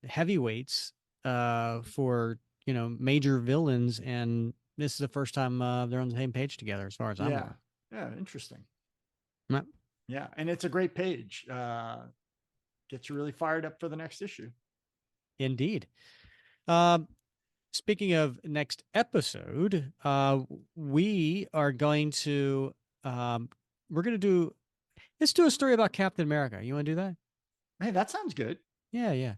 heavyweights for, major villains. And this is the first time they're on the same page together, as far as I'm Yeah, aware. yeah, interesting. Yep. Yeah, and it's a great page. Gets you really fired up for the next issue. Indeed. Um, Speaking of next episode, we are going to, um, we're going to let's do a story about Captain America. You want to do that? Hey, that sounds good. Yeah, yeah.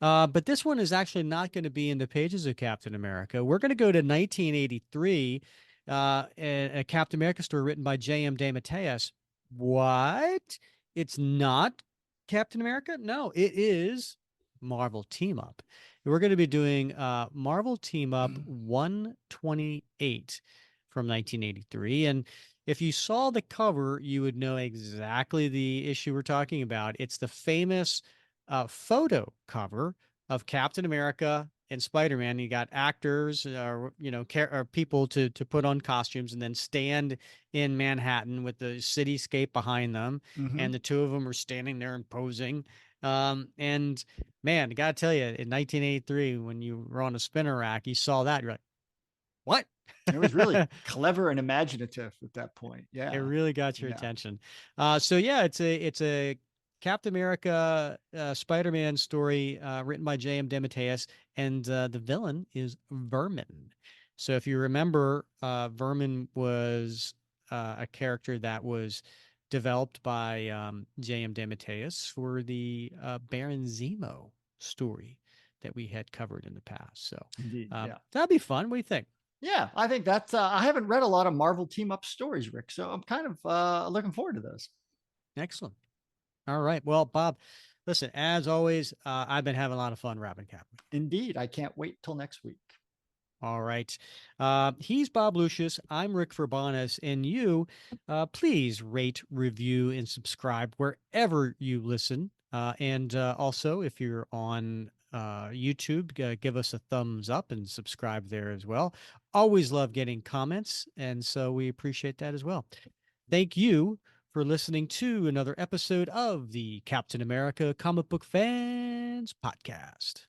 But this one is actually not going to be in the pages of Captain America. We're going to go to 1983, a Captain America story written by J.M. DeMatteis. What? It's not Captain America? No, it is Marvel Team Up. We're going to be doing Marvel Team Up 128 from 1983. And if you saw the cover, you would know exactly the issue we're talking about. It's the famous photo cover of Captain America and Spider-Man. You got actors, or people to put on costumes and then stand in Manhattan with the cityscape behind them, Mm-hmm. and the two of them are standing there and posing. And man, I gotta tell you, in 1983, when you were on a spinner rack, you saw that, you're like, what? It was really clever and imaginative at that point. It Yeah, really got your yeah. attention. So yeah, it's a Captain America, Spider-Man story written by J.M. DeMatteis, and the villain is Vermin. So if you remember, Vermin was a character that was developed by J.M. DeMatteis for the Baron Zemo story. that we had covered in the past. So Indeed. Yeah. that'd be fun. What do you think? Yeah. I think that's, I haven't read a lot of Marvel team up stories, Rick. So I'm kind of looking forward to those. Excellent. All right. Well, Bob, listen, as always, I've been having a lot of fun wrapping cap. Indeed. I can't wait till next week. All right. He's Bob Lucius. I'm Rick Verbanis. And you, please rate, review, and subscribe wherever you listen. And also, if you're on YouTube, give us a thumbs up and subscribe there as well. Always love getting comments. And so we appreciate that as well. Thank you for listening to another episode of the Captain America Comic Book Fans Podcast.